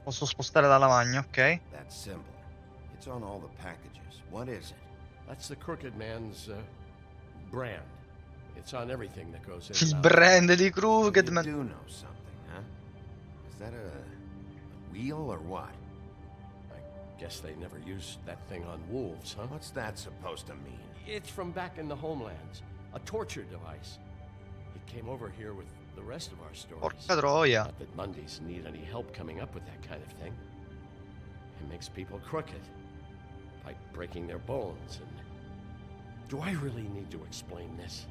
Posso spostare la lavagna, ok? That symbol. It's on all the packages. What is it? That's the Crooked Man's brand. It's on everything that goes in. Il and out. brand di You Crooked Man. do know something, huh? Is that a wheel or what? I guess they never used that thing on wolves, huh? What's that supposed to mean? It's from back in the homelands. A torture device. It came over here with the rest of our stories. Porca troia. Not that Mondays need any help coming up with that kind of thing. It makes people crooked. By breaking their bones and... Do I really need to explain this?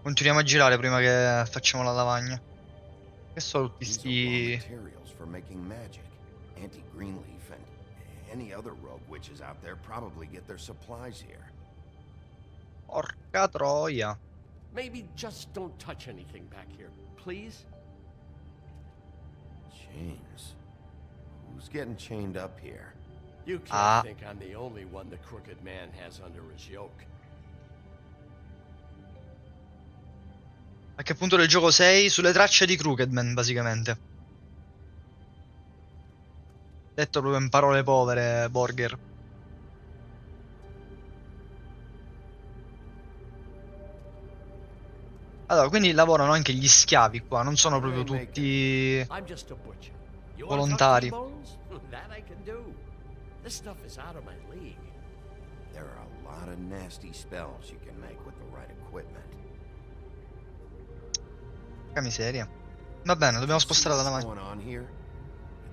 Continuiamo a girare prima che facciamo la lavagna. Che sono tutti These are raw sti... materials for making magic. Auntie Greenleaf and any other rogue witches out there probably get their supplies here. Porca troia. Maybe just don't touch anything back here, please? Chains. Who's getting chained up here? You can't Ah. think I'm the only one the Crooked Man has under his yoke. A che punto del gioco sei? Sulle tracce di Crooked Man, basicamente. Detto proprio in parole povere, Borger. Allora, quindi lavorano anche gli schiavi qua, non sono proprio tutti I'm just a butcher. You wanna talk volontari. T-bones? That I can do. This stuff is out of my league. There are a lot of nasty spells you can make with the right equipment. Porca miseria. Va bene, dobbiamo spostare la What's lavagna. going on here?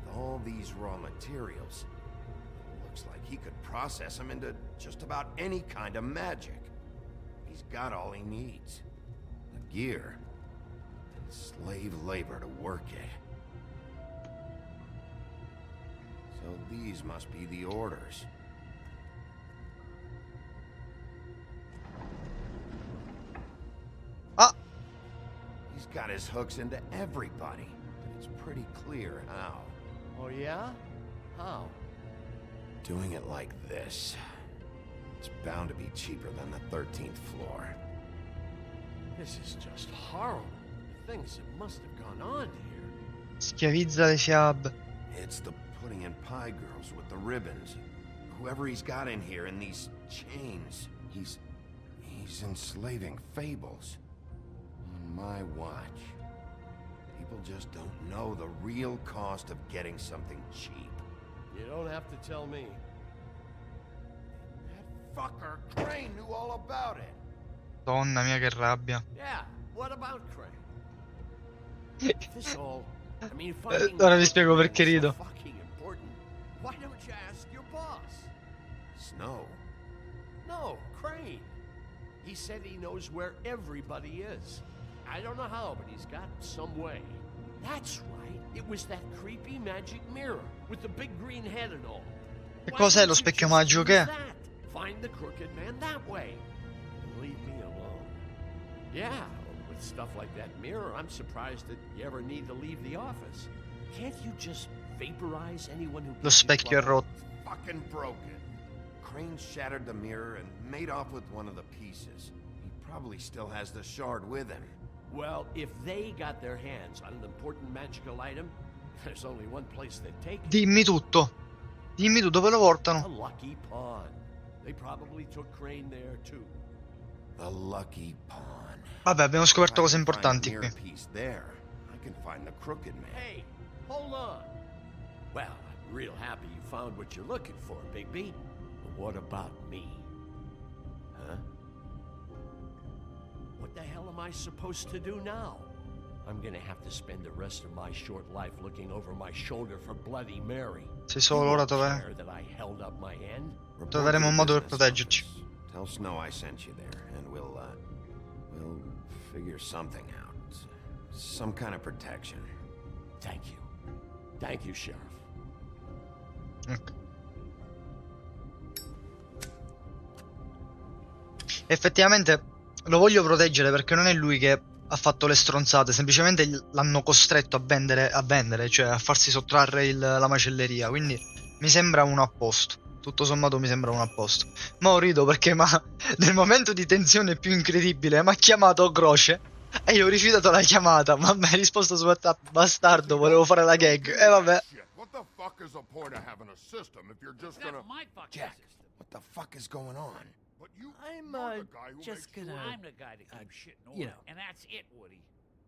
With all these raw materials, looks like he could process them into just about any kind of magic. He's got all he needs. The gear and slave labor to work it. So these must be the orders. Ah! He's got his hooks into everybody. It's pretty clear how. Oh, yeah? How? Doing it like this. It's bound to be cheaper than the 13th floor. This is just horrible. Things that must have gone on here. Schiavizza le fiabe. It's the pudding and pie girls with the ribbons. Whoever he's got in here in these chains, he's enslaving fables. On my watch. People just don't know the real cost of getting something cheap. You don't have to tell me. That fucker Crane knew all about it. Donna mia che rabbia. Yeah, what about Crane? This all... I mean, finding Ora vi spiego perché is so rido. fucking important. Why don't you ask your boss? Snow. No, Crane. He said he knows where everybody is. I don't know how, but he's got some way. That's right. It was that creepy magic mirror with the big green head and all. Che cos'è lo specchio magico che è? Find the crooked man that way. And leave me alone. Yeah, with stuff like that mirror, I'm surprised that you ever need to leave the office. Can't you just vaporize anyone who Lo gets in specchio è trouble? rotto. Fucking broken. Crane shattered the mirror and made off with one of the pieces. He probably still has the shard with him. Well, if they got their hands on an important magical item, there's only one place they'd take it. Dimmi tutto. Dimmi tu dove lo A portano. lucky pawn. They probably took Crane there too. The lucky pawn. Vabbè, abbiamo scoperto If cose I can find importanti the qui. mirror piece there, I can find the crooked man. Hey, hold on. Well, I'm real happy you found what you're looking for, Bigby. But what about me? Huh? What the hell am I supposed to do now? I'm gonna have to spend the rest of my short life looking over my shoulder for Bloody Mary. Sei solo, ora Care that I held up my hand? troveremo un modo per proteggerci. Tell Snow I sent you there, and we'll figure something out. Some kind of protection. Thank you. Thank you, Sheriff. Ok. Effettivamente lo voglio proteggere perché non è lui che ha fatto le stronzate, semplicemente l'hanno costretto a vendere, cioè a farsi sottrarre la macelleria, quindi mi sembra uno a posto. Tutto sommato mi sembra uno a posto. Ma rido perché nel momento di tensione più incredibile mi ha chiamato Croce e io ho rifiutato la chiamata, ma mi ha risposto su WhatsApp: bastardo, volevo fare la gag. E vabbè. What the fuck is the point of having a system if you're just gonna... Jack, what the fuck is going on? But you, I'm you're the guy who just makes gonna. sure- I'm the guy that keeps shit in order, you know. and that's it, Woody.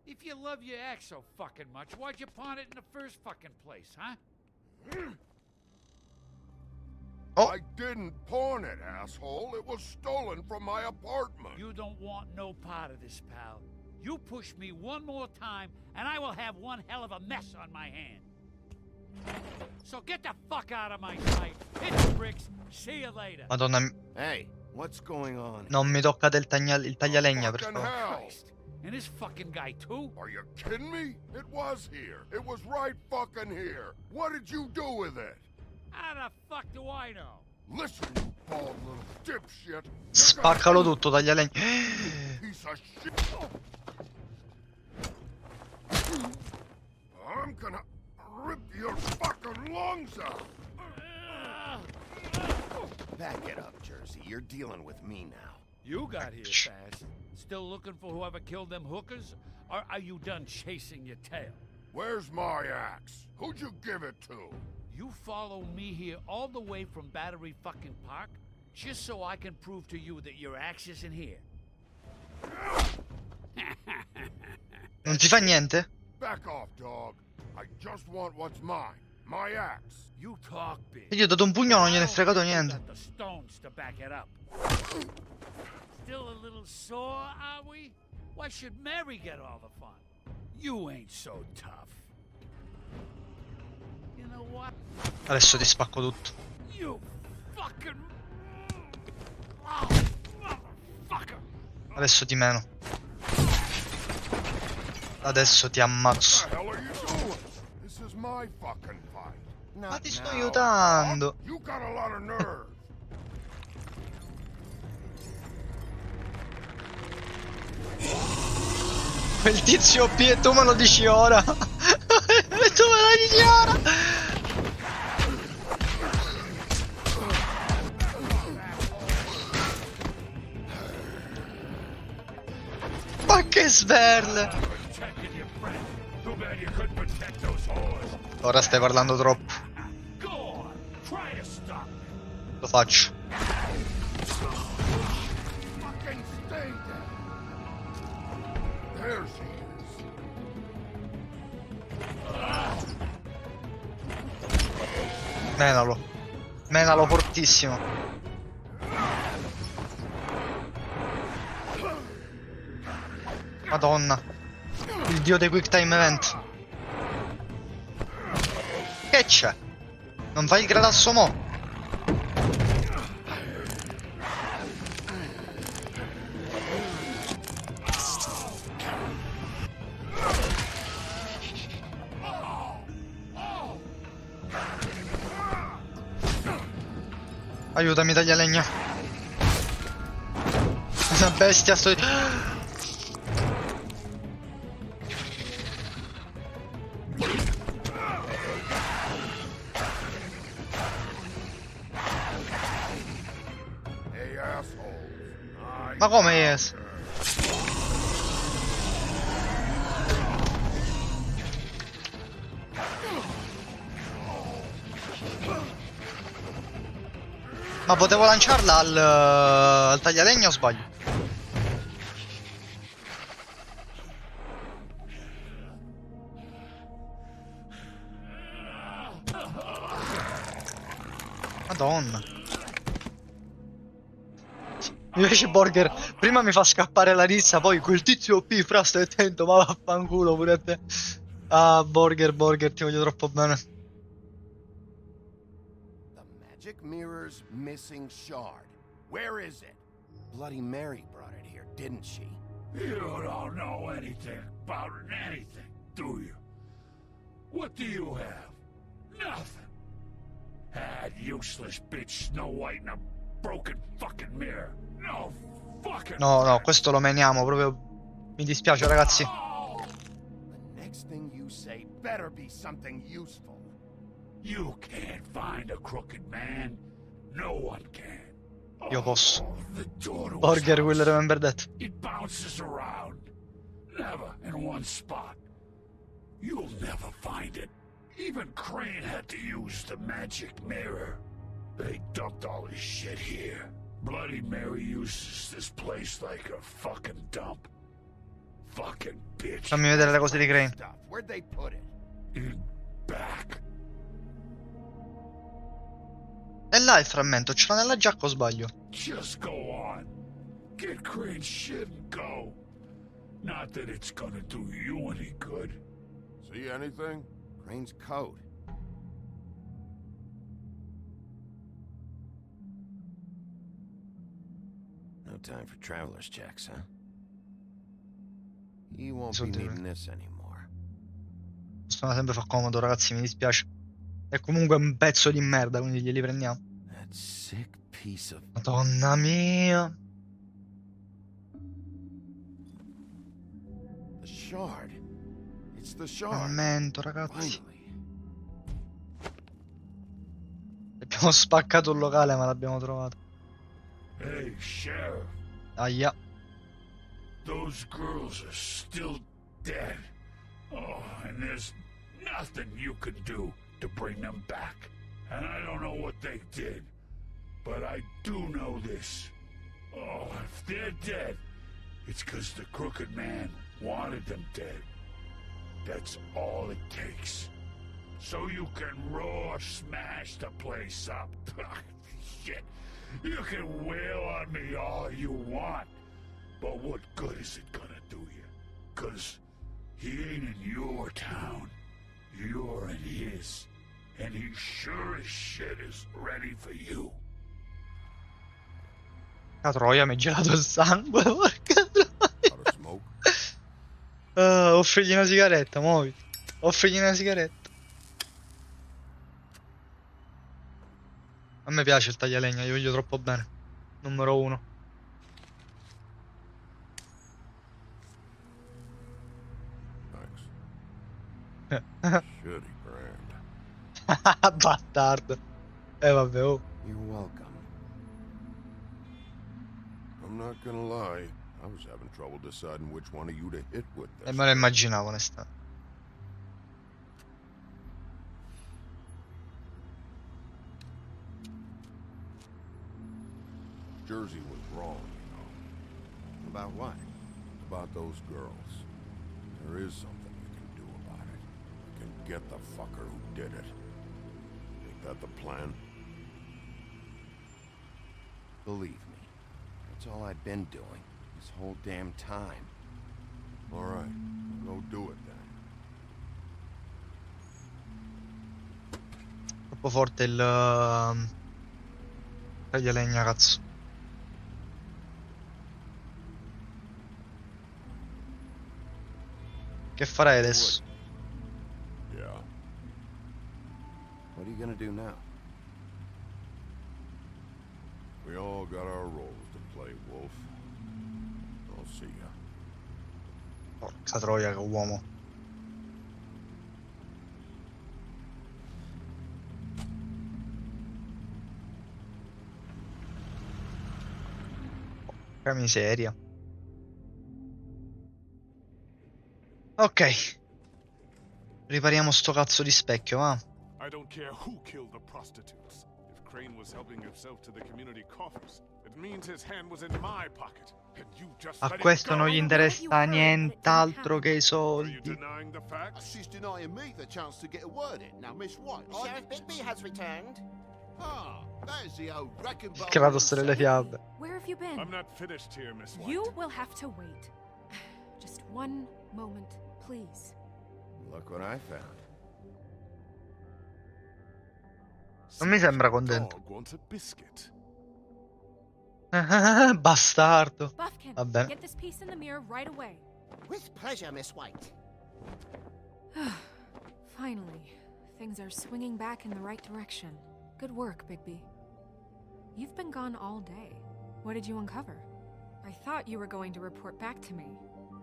If you love your ex so fucking much, why'd you pawn it in the first fucking place, huh? Oh. I didn't pawn it, asshole. It was stolen from my apartment. You don't want no part of this, pal. You push me one more time, and I will have one hell of a mess on my hand. So get the fuck out of my sight. Hit the bricks. See you later. Madonna, Hey, what's going on? non mi toccate il taglialegna, per Fucking favore. hell. Christ. And this fucking guy, too? Are you kidding me? It was here. It was right fucking here. What did you do with it? How the fuck do I know? Listen, you bald little dipshit. Spaccalo tutto, taglialegna. Piece of shit. I'm gonna rip your fucking lungs out. Back it up, Jersey. You're dealing with me now. You got here fast. Still looking for whoever killed them hookers? Or are you done chasing your tail? Where's my axe? Who'd you give it to? You follow me here all the way from Battery fucking Park just so I can prove to you that your axe isn't here. Non ti fa niente? Back off, dog. I just want what's mine. My axe. You talk big. E gli ho dato un pugno, non gliene è I fregato don't think niente. you got the stones to back it up. Still a little sore, are we? Why should Mary get all the fun? You ain't so tough. You know what? Adesso ti spacco tutto. You fucking... Oh, motherfucker! Adesso ti meno. Adesso ti ammazzo. What the hell are you doing? This is my fucking fight. Ma ti sto aiutando. You got a lot of nerve. Quel tizio OP e tu me lo dici ora. E tu me lo dici ora. Ma che sverle. Ora stai parlando troppo. Lo faccio. Fucking stay there. There she is. Menalo. Menalo fortissimo. Madonna. Il dio dei quick time event. Che c'è? Non fai il gradasso mo'? Aiutami, taglia legna. Una bestia sto... Hey, asshole. Ma come yes? Ma potevo lanciarla al taglialegna o sbaglio? Madonna. Invece Borger prima mi fa scappare la rissa, poi quel tizio OP, fra stai attento, ma vaffanculo pure a te. Ah, Borger, ti voglio troppo bene. The magic mirror's missing shard. Where is it? Bloody Mary brought it here, didn't she? You don't know anything about anything, do you? What do you have? Nothing. That useless bitch Snow White and a broken fucking mirror. No fucking. No, questo lo meniamo proprio. Mi dispiace, ragazzi. The next thing you say better be something useful. You can't find a crooked man. No one can. Io posso. The door Borger will remember that. It bounces around. Never in one spot. You'll never find it. Even Crane had to use the magic mirror. They dumped all his shit here. Bloody Mary uses this place like a fucking dump. Fucking bitch. Fammi vedere le cose di Crane. Where'd they put it? In back. E là il frammento, ce l'ha nella giacca o sbaglio? Just go on. Get Crane's shit and go. Not that it's gonna do you any good. See anything? Crane's coat. No time for traveler's checks, huh? You won't be needing this anymore. Questo sempre fa comodo, ragazzi, mi dispiace. È comunque un pezzo di merda, quindi glieli prendiamo. That sick piece of... Madonna mia. The shard. It's the shard. Frammento, ragazzi. Finally. Abbiamo spaccato un locale, ma l'abbiamo trovato. Hey, Sheriff. Aia. Those girls are still dead. Oh, and there's nothing you can do to bring them back. And I don't know what they did, but I do know this. Oh, if they're dead, it's 'cause the Crooked Man wanted them dead. That's all it takes. So you can raw smash the place up. Shit. You can wail on me all you want, but what good is it gonna do you? 'Cause he ain't in your town. You're in his. And he sure as shit is ready for you. La troia, mi è gelato il sangue, porca troia. Offrigli una sigaretta, muoviti. Offrigli una sigaretta. A me piace il taglialegna, gli voglio troppo bene. Numero 1. Shitty brand. Bastardo. Vabbè, oh. You're welcome. I'm not gonna lie, I was having trouble deciding which one of you to hit with this. Me lo immaginavo, onestamente. Jersey was wrong, you know. About what? About those girls. There is something we can do about it. We can get the fucker who did it. Ain't that the plan? Believe me, that's all I've been doing this whole damn time. All right, we'll go do it then. Troppo forte il taglialegna, cazzo. Che farai adesso? Yeah. What are you gonna do now? We all got our roles to play, Wolf. I'll see ya. Porca troia, che uomo. Porca miseria. Ok. Ripariamo sto cazzo di specchio, va? I don't care who killed the prostitutes. If Crane was helping himself to the community coffers, it means his hand was in my pocket. And you just A let it questo go. non gli interessa nient'altro che i soldi. Denying the facts? She's denying me the chance to get a word in. Now, Miss White, Sheriff Bigby has returned. Ah, there's the old wrecking ball. Kratos delle fiabe. Where have you been? I'm not finished here, Miss White. You will have to wait. Just one moment, please. Look what I found. Non mi sembra contento. Dog wants a biscuit. Bastardo. Buffkin, Va bene. get this piece in the mirror right away. With pleasure, Miss White. Finally, things are swinging back in the right direction. Good work, Bigby. You've been gone all day. What did you uncover? I thought you were going to report back to me.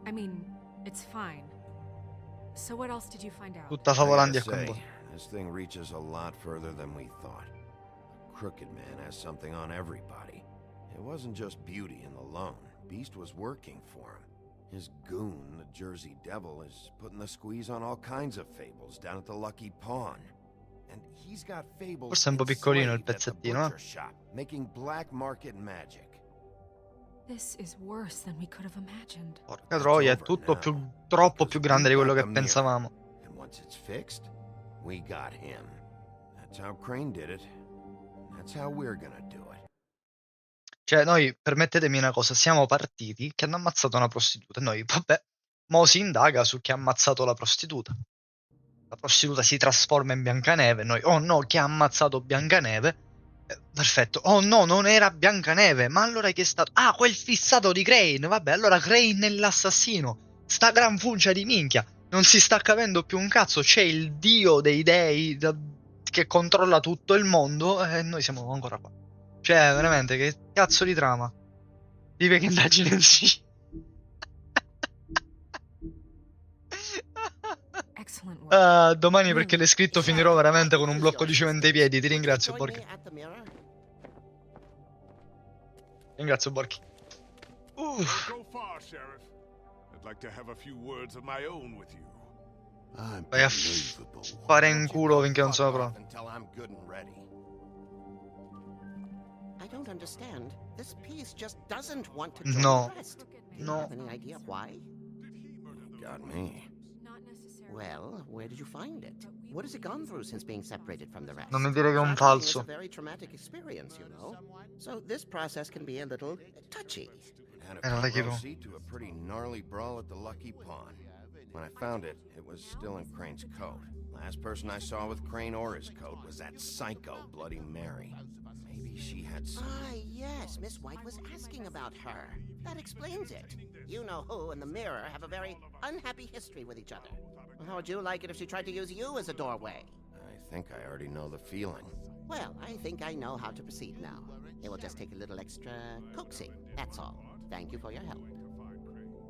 I mean, it's fine. So what else did you find out? Tutta I gotta Favolandia say, con this thing reaches a lot further than we thought. The Crooked Man has something on everybody. It wasn't just Beauty and the Lone. Beast was working for him. His goon, the Jersey Devil, is putting the squeeze on all kinds of fables down at the Lucky Pawn. And he's got fables Forse è un po' piccolino il enslaved at the pezzettino, butcher shop, making black market magic. This is worse than we could have imagined. Porca troia, è tutto troppo più grande di quello che pensavamo. And once it's fixed, we got him. That's how Crane did it. That's how we're gonna do it. Cioè, noi, permettetemi una cosa, siamo partiti che hanno ammazzato una prostituta e noi, vabbè, mo si indaga su chi ha ammazzato la prostituta. La prostituta si trasforma in Biancaneve, noi, oh no, chi ha ammazzato Biancaneve? Perfetto, oh no, non era Biancaneve, ma allora chi è stato? Ah, quel fissato di Crane, vabbè, allora Crane è l'assassino. Sta gran funcia di minchia, non si sta capendo più un cazzo, c'è il dio dei dei che controlla tutto il mondo e noi siamo ancora qua. Cioè, veramente, che cazzo di trama? Vive che indagine in sì. Domani perché l'hai scritto finirò veramente con un blocco di cemento ai piedi. Ti ringrazio, Borchi. Ringrazio, Borchi. Don't go far, Sheriff. I'd like to have a few words of my own with you. Vai a fare in culo finché non sono pronto. I don't understand. This piece just doesn't want to No. join the rest. Do No. you have any idea why? Got me. Well, where did you find it? What has it gone through since being separated from the rest? Non mi dire che è un Traveling is falso. a very traumatic experience, you know. So this process can be a little touchy. Had And a like front row you. seat to a pretty gnarly brawl at the Lucky Pawn. When I found it, it was still in Crane's coat. Last person I saw with Crane or his coat was that psycho Bloody Mary. Maybe she had some... Ah, yes, Miss White was asking about her. That explains it. You know who and the Mirror have a very unhappy history with each other. How would you like it if she tried to use you as a doorway? I think I already know the feeling. Well, I think I know how to proceed now. It will just take a little extra coaxing, that's all. Thank you for your help.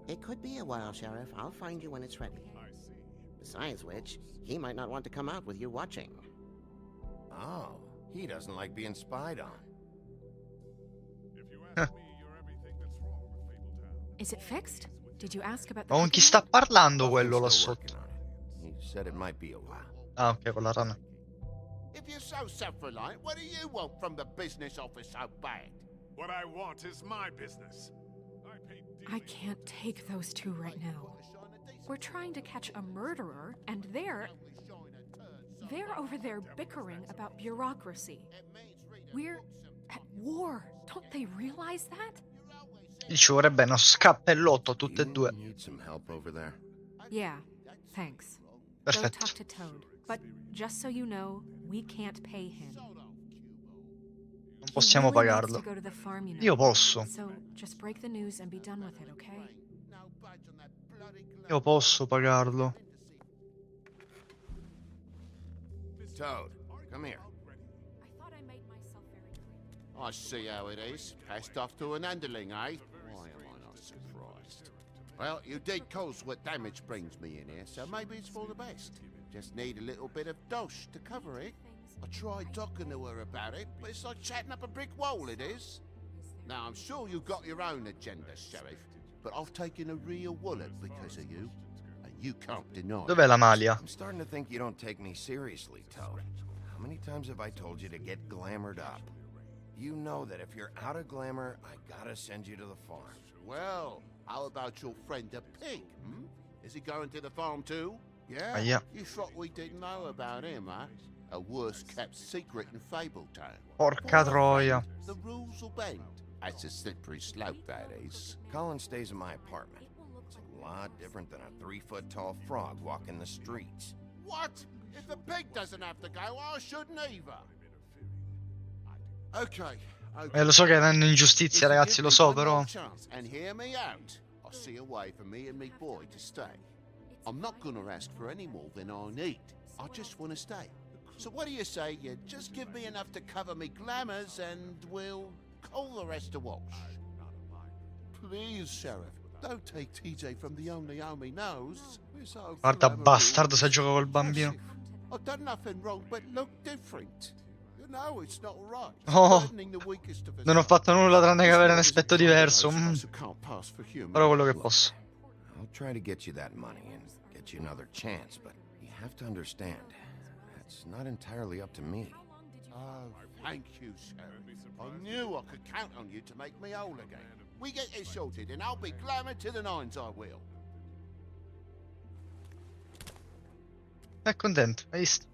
It could be a while, Sheriff. I'll find you when it's ready. Besides which, he might not want to come out with you watching. Oh, he doesn't like being spied on. Is it fixed? Did you ask about the Ma con chi crooked sta man? parlando quello là Still sotto? working on it. He said it might be a while. Ah, ok, con la rana. If you're so self-reliant, what do you want from the business office so bad? What I want is my business. I can't take those two right now. We're trying to catch a murderer, and they're over there bickering about bureaucracy. We're at war. Don't they realize that? Ci vorrebbe uno scappellotto tutte e You due. need some help over there? Yeah, thanks. Go Perfetto. talk to Toad. But just so you know, we can't pay him. Non possiamo He really needs pagarlo. to go to the farm, you know. Io posso. So just break the news and be done with it, okay? Io posso pagarlo. Toad, come here. I thought I made myself very clear. I see how it is. Passed off to an underling, eh? Why am I not surprised? Well, you did cause what damage brings me in here, so maybe it's for the best. Just need a little bit of dosh to cover it. I tried talking to her about it, but it's like chatting up a brick wall, it is. Now, I'm sure you've got your own agenda, Sheriff, but I've taken a real wallet because of you, and you can't deny it. Dov'è la Malia? I'm starting to think you don't take me seriously, Toad. How many times have I told you to get glamored up? You know that if you're out of glamour, I gotta send you to the farm. Well, how about your friend the pig, hmm? Is he going to the farm too? Yeah? Yeah. You thought we didn't know about him, huh? A worst-kept secret in Fabletown. Porca troia. The rules will bend. That's a slippery slope, that is. Colin stays in my apartment. It's a lot different than a 3-foot-tall frog walking the streets. What? If the pig doesn't have to go, I shouldn't either. Okay. Lo so che è un'ingiustizia, ragazzi, lo so, però. And hear me out. I'll see a way for me and me boy to stay. I'm not gonna ask for any more than I need. I just want to stay. So what do you say you just give me enough to cover me glamours and we'll call the rest a wash? Please, Sheriff, don't take TJ from the only home he knows. We're so Guarda, glamorous. bastardo, se gioca col bambino. I've done nothing wrong but look different. You know it's not right. Oh, Burdening the weakest of us. non ho fatto nulla tranne che avere un aspetto diverso. Farò quello che posso. I'll try to get you that money and get you another chance, but you have to understand, that's not entirely up to me. Oh, thank you, Sheriff. I knew I could count on you to make me whole again. We get it sorted and I'll be glamour to the nines, I will. È contento, hai visto?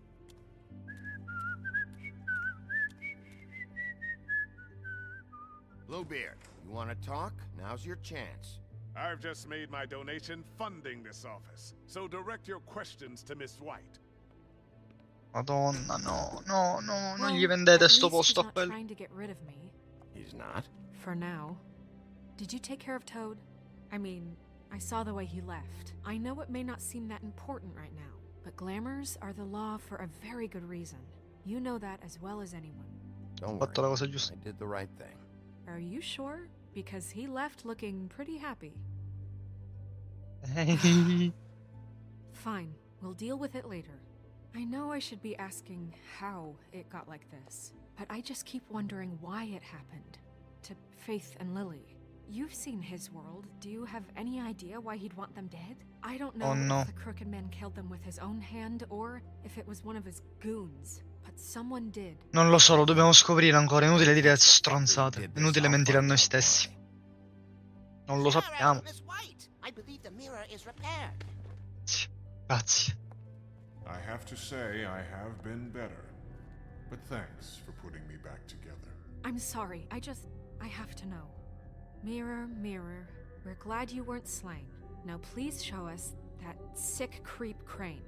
Bluebeard, you want to talk? Now's your chance. I've just made my donation funding this office, so direct your questions to Miss White. Madonna, no, no, no, non Well, gli vendete at sto least posto a he's not quello. trying to get rid of me. He's not? For now. Did you take care of Toad? I mean, I saw the way he left. I know it may not seem that important right now, but glamours are the law for a very good reason. You know that as well as anyone. Don't Fatto la worry, cosa giusta. I did the right thing. Are you sure? Because he left looking pretty happy. Fine, we'll deal with it later. I know I should be asking how it got like this, but I just keep wondering why it happened. To Faith and Lily. You've seen his world. Do you have any idea why he'd want them dead? I don't know Oh, no. if the Crooked Man killed them with his own hand or if it was one of his goons, but someone did. Non lo so, lo dobbiamo scoprire ancora. Inutile dire stronzate. Inutile mentire a noi stessi. Non lo sappiamo. Miss White, I believe the mirror is repaired. Grazie. I have to say I have been better, but thanks for putting me back together. I'm sorry, I have to know. Mirror, mirror, we're glad you weren't slain. Now please show us that sick creep Crane.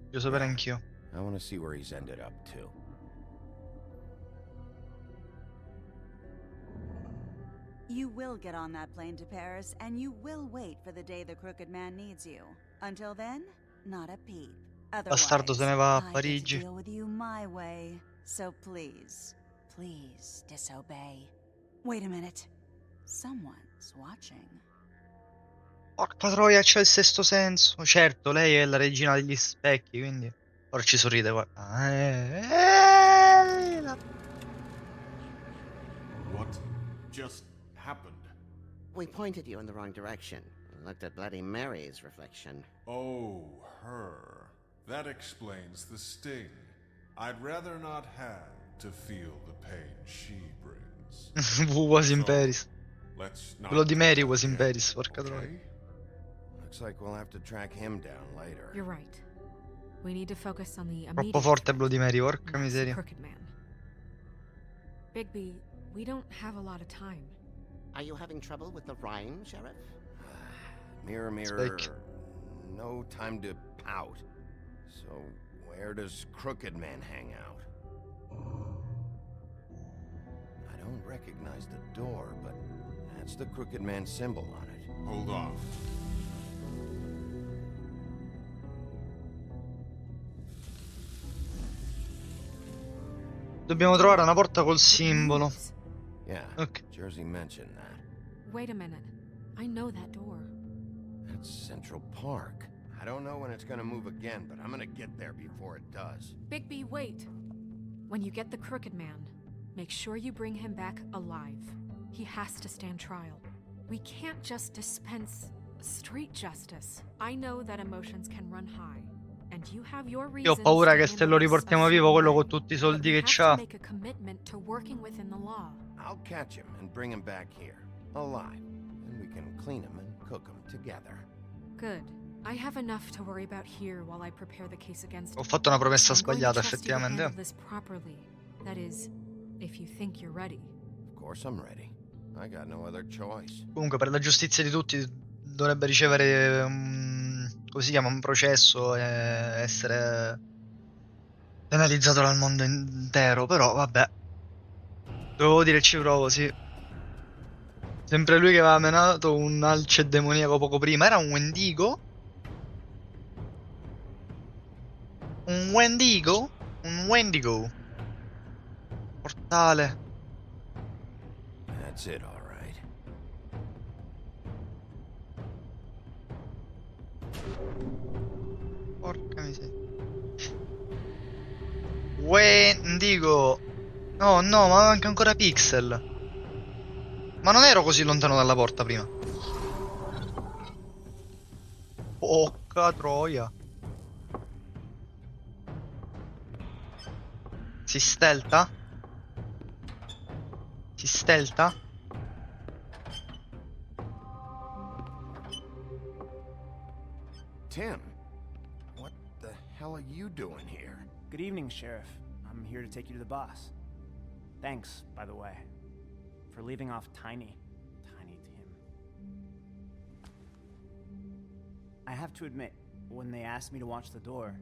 Voglio sapere anch'io. I want to see where he's ended up, too. You will get on that plane to Paris, and you will wait for the day the Crooked Man needs you. Until then, not a peep. Bastardo se ne va a I get to Parigi. deal with you my way. So please, please disobey. Wait a minute. Someone's watching. Porca troia, c'è il sesto senso. Certo, lei è la regina degli specchi, quindi... Ora ci sorride, guarda. What just happened? We pointed you in the wrong direction. Looked at Bloody Mary's reflection. Oh, her. That explains the sting. I'd rather not have to feel the pain she brings. Who was in Paris? Let's not Quello di do Mary that was in again, Paris, porca troia. okay? Looks like we'll have to track him down later. You're right. We need to focus on the Troppo immediate forte threat, Bloody Mary, and porca that's the miseria. Crooked Man. Bigby, we don't have a lot of time. Are you having trouble with the rhyme, Sheriff? Mirror, mirror, Spike. no time to pout. So, where does Crooked Man hang out? I don't recognize the door, but that's the Crooked Man symbol on it. Hold off. Dobbiamo trovare una porta col simbolo. Yeah, Ok. Jersey mentioned that. Wait a minute. I know that door. That's Central Park. I don't know when it's gonna move again, but I'm gonna get there before it does. Bigby, wait. When you get the Crooked Man, make sure you bring him back alive. He has to stand trial. We can't just dispense street justice. I know that emotions can run high, and you have your Io ho reasons paura che to se lo handle this a riportiamo vivo, certain quello way, con tutti i but soldi we che have to c'ha. make a commitment to working within the law. I'll catch him and bring him back here, alive. And we can clean him and cook him together. Good. I have enough to worry about here while I prepare the case against Ho him. fatto una promessa I'm going to sbagliata, trust you to handle effettivamente. this properly. That is, if you think you're ready. Of course I'm ready. I got no other choice. Comunque, per la giustizia di tutti, dovrebbe ricevere come si chiama, un processo e essere penalizzato dal mondo intero. Però, vabbè. Dovevo dire ci provo, sì. Sempre lui che aveva menato un alce demoniaco poco prima. Era un Wendigo? Un Wendigo? Un Wendigo. Portale. That's it, all right. Porca miseria. Wendigo. No, no, ma manca ancora Pixel. Ma non ero così lontano dalla porta prima. Porca troia. Si stelta? Si stelta? Tim, what the hell are you doing here? Good evening, Sheriff. I'm here to take you to the boss. Thanks, by the way, for leaving off Tiny Tim. I have to admit, when they asked me to watch the door,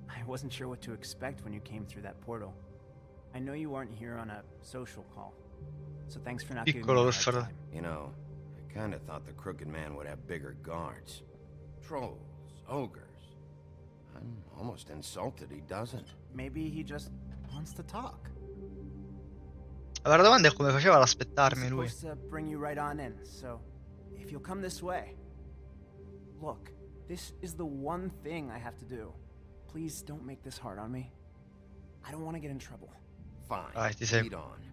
I wasn't sure what to expect when you came through that portal. I know you weren't here on a social call, so thanks for not giving me Piccolo a per hard fare. time. You know, I kinda thought the Crooked Man would have bigger guards. Trolls, ogres. I'm almost insulted he doesn't. Maybe he just wants to talk. La vera domanda è come faceva ad I'm aspettarmi lui. supposed to bring you right on in, so if you'll come this way. Look, this is the one thing I have to do. Please don't make this hard on me. I don't want to get in trouble. Fine, Vai, ti seguo. lead on.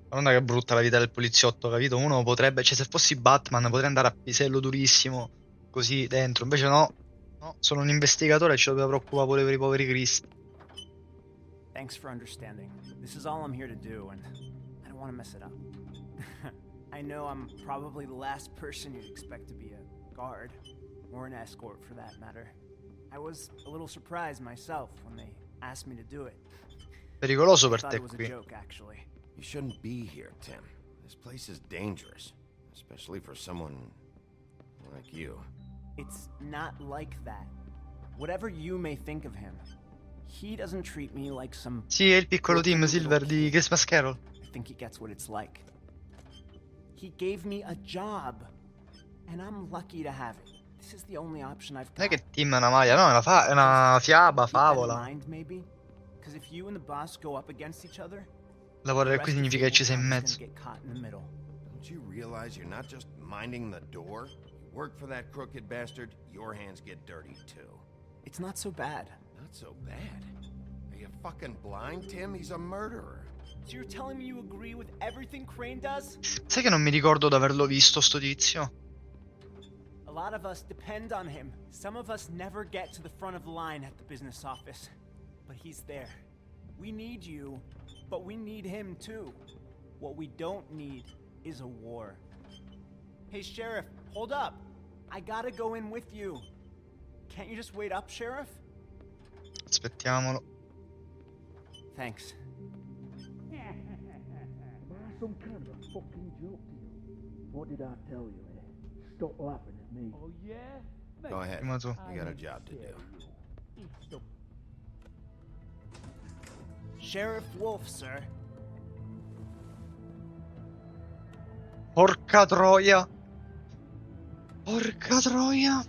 Guarda che brutta la vita del poliziotto, capito? Uno potrebbe, cioè se fossi Batman potrei andare a pisello durissimo così dentro, invece no. No, sono un investigatore e ci dobbiamo preoccupare pure per i poveri cristi. Thanks for understanding. This is all I'm here to do, and I don't want to mess it up. I know I'm probably the last person you'd expect to be a guard, or an escort for that matter. I was a little surprised myself when they asked me to do it. Pericoloso I per thought te it was a qui. joke, actually. You shouldn't be here, Tim. This place is dangerous, especially for someone like you. It's not like that. Whatever you may think of him, he doesn't treat me like some... Sì, è il piccolo Tim Silver di Christmas Carol. I think he gets what it's like. He gave me a job, and I'm lucky to have it. This is the only option I've Non è got. che Tim è una maglia, no, è una fiaba, Keep that in favola. mind, maybe? Because if you and the boss go up against each other, the Lavorare qui rest of significa che ci sei in Fabletown is mezzo. gonna get caught in the middle. Don't you realize you're not just minding the door? You work for that crooked bastard, your hands get dirty too. It's not so bad. Not so bad. Are you fucking blind, Tim? He's a murderer. So you're telling me you agree with everything Crane does? Sai che non mi ricordo di averlo visto sto tizio? A lot of us depend on him. Some of us never get to the front of the line at the business office. But he's there. We need you, but we need him too. What we don't need is a war. Hey, Sheriff, hold up. I gotta go in with you. Can't you just wait up, Sheriff? Aspettiamolo. Thanks. Some kind of a fucking joke to you. What did I tell you, eh? Stop laughing at me. Oh, yeah? Go ahead. Prima tu. You got a job to do. Sheriff Wolf, sir. Porca troia. Porca troia.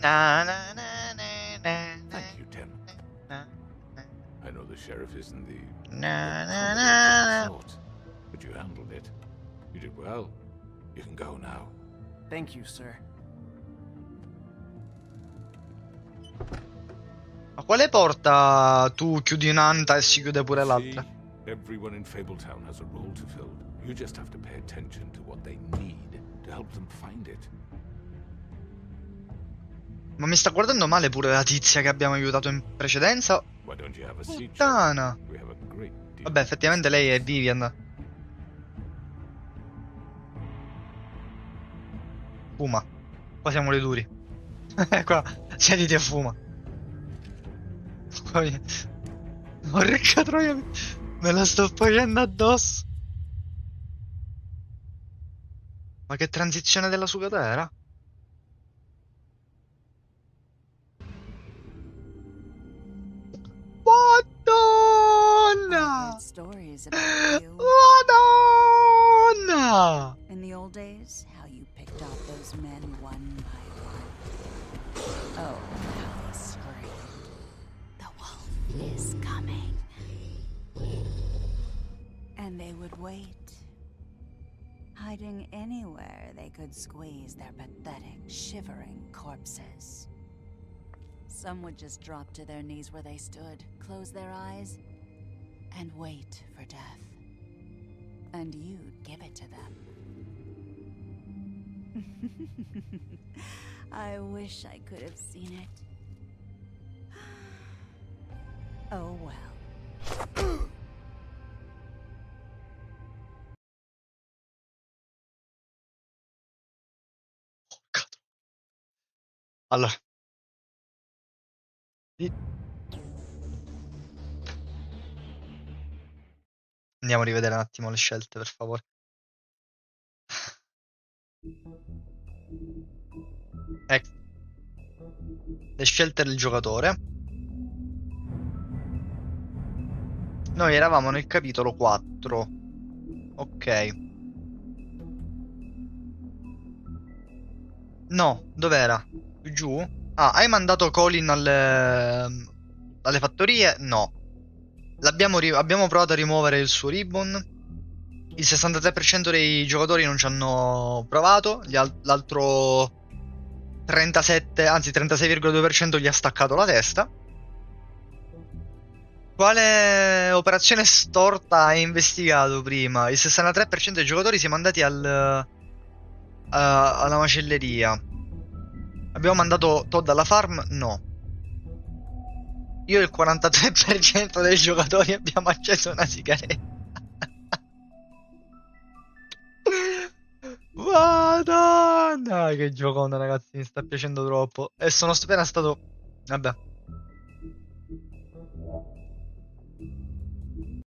Na na na na na. Thank you, Tim. I know the sheriff isn't the Na na accommodating na. sort, but you handled it. You did well. You can go now. Thank you, sir. Ma quale porta tu chiudi un'anta e si chiude pure l'altra? See? Everyone in Fabletown has a role to fill. You just have to pay attention to what they need to help them find it. Ma mi sta guardando male pure la tizia che abbiamo aiutato in precedenza? Why don't you have a seat, Puttana. Sheriff? We have a great deal. Vabbè, effettivamente lei è Vivian. Fuma. Qua siamo le duri. Qua, siediti e fuma. Poi... Porca troia, me la sto facendo addosso. Ma che transizione della sugatera? Madonna! Stories about you. Madonna! In the old days, how you picked off those men one by one. Oh, how they screamed. The wolf is coming. And they would wait, hiding anywhere they could squeeze their pathetic, shivering corpses. Some would just drop to their knees where they stood, close their eyes, and wait for death. And you'd give it to them. I wish I could have seen it. Oh well. Allora. Andiamo a rivedere un attimo le scelte, per favore. Ecco. Le scelte del giocatore. Noi eravamo nel capitolo 4. Ok. No, dov'era? Più giù? Ah, hai mandato Colin alle fattorie? No. Abbiamo provato a rimuovere il suo ribbon. Il 63% dei giocatori non ci hanno provato. L'altro 37, anzi 36,2% gli ha staccato la testa. Quale operazione storta hai investigato prima? Il 63% dei giocatori siamo andati alla macelleria. Abbiamo mandato Todd alla farm? No. Io e il 43% dei giocatori abbiamo acceso una sigaretta. Madonna, che giocone, ragazzi, mi sta piacendo troppo. E sono appena stato... Vabbè.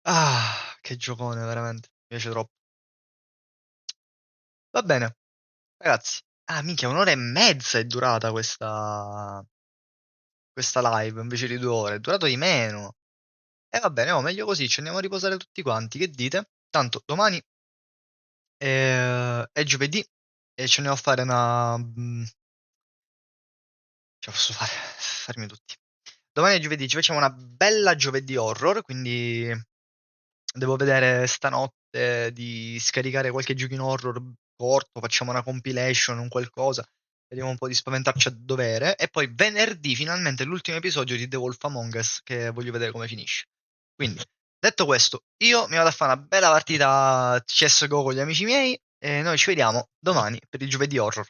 Ah, che giocone, veramente. Mi piace troppo. Va bene, ragazzi. Ah, minchia, 1 ora e mezza è durata questa live, invece di 2 ore. È durato di meno. E va bene, oh, meglio così, ci andiamo a riposare tutti quanti. Che dite? Tanto domani è giovedì. e ce ne devo fare una... ce la posso fare, farmi tutti. Domani è giovedì, ci facciamo una bella giovedì horror, quindi devo vedere stanotte di scaricare qualche giochino horror corto, facciamo una compilation, un qualcosa, vediamo un po' di spaventarci a dovere, e poi venerdì finalmente l'ultimo episodio di The Wolf Among Us, che voglio vedere come finisce. Quindi, detto questo, io mi vado a fare una bella partita CSGO con gli amici miei, e noi ci vediamo domani per il giovedì horror.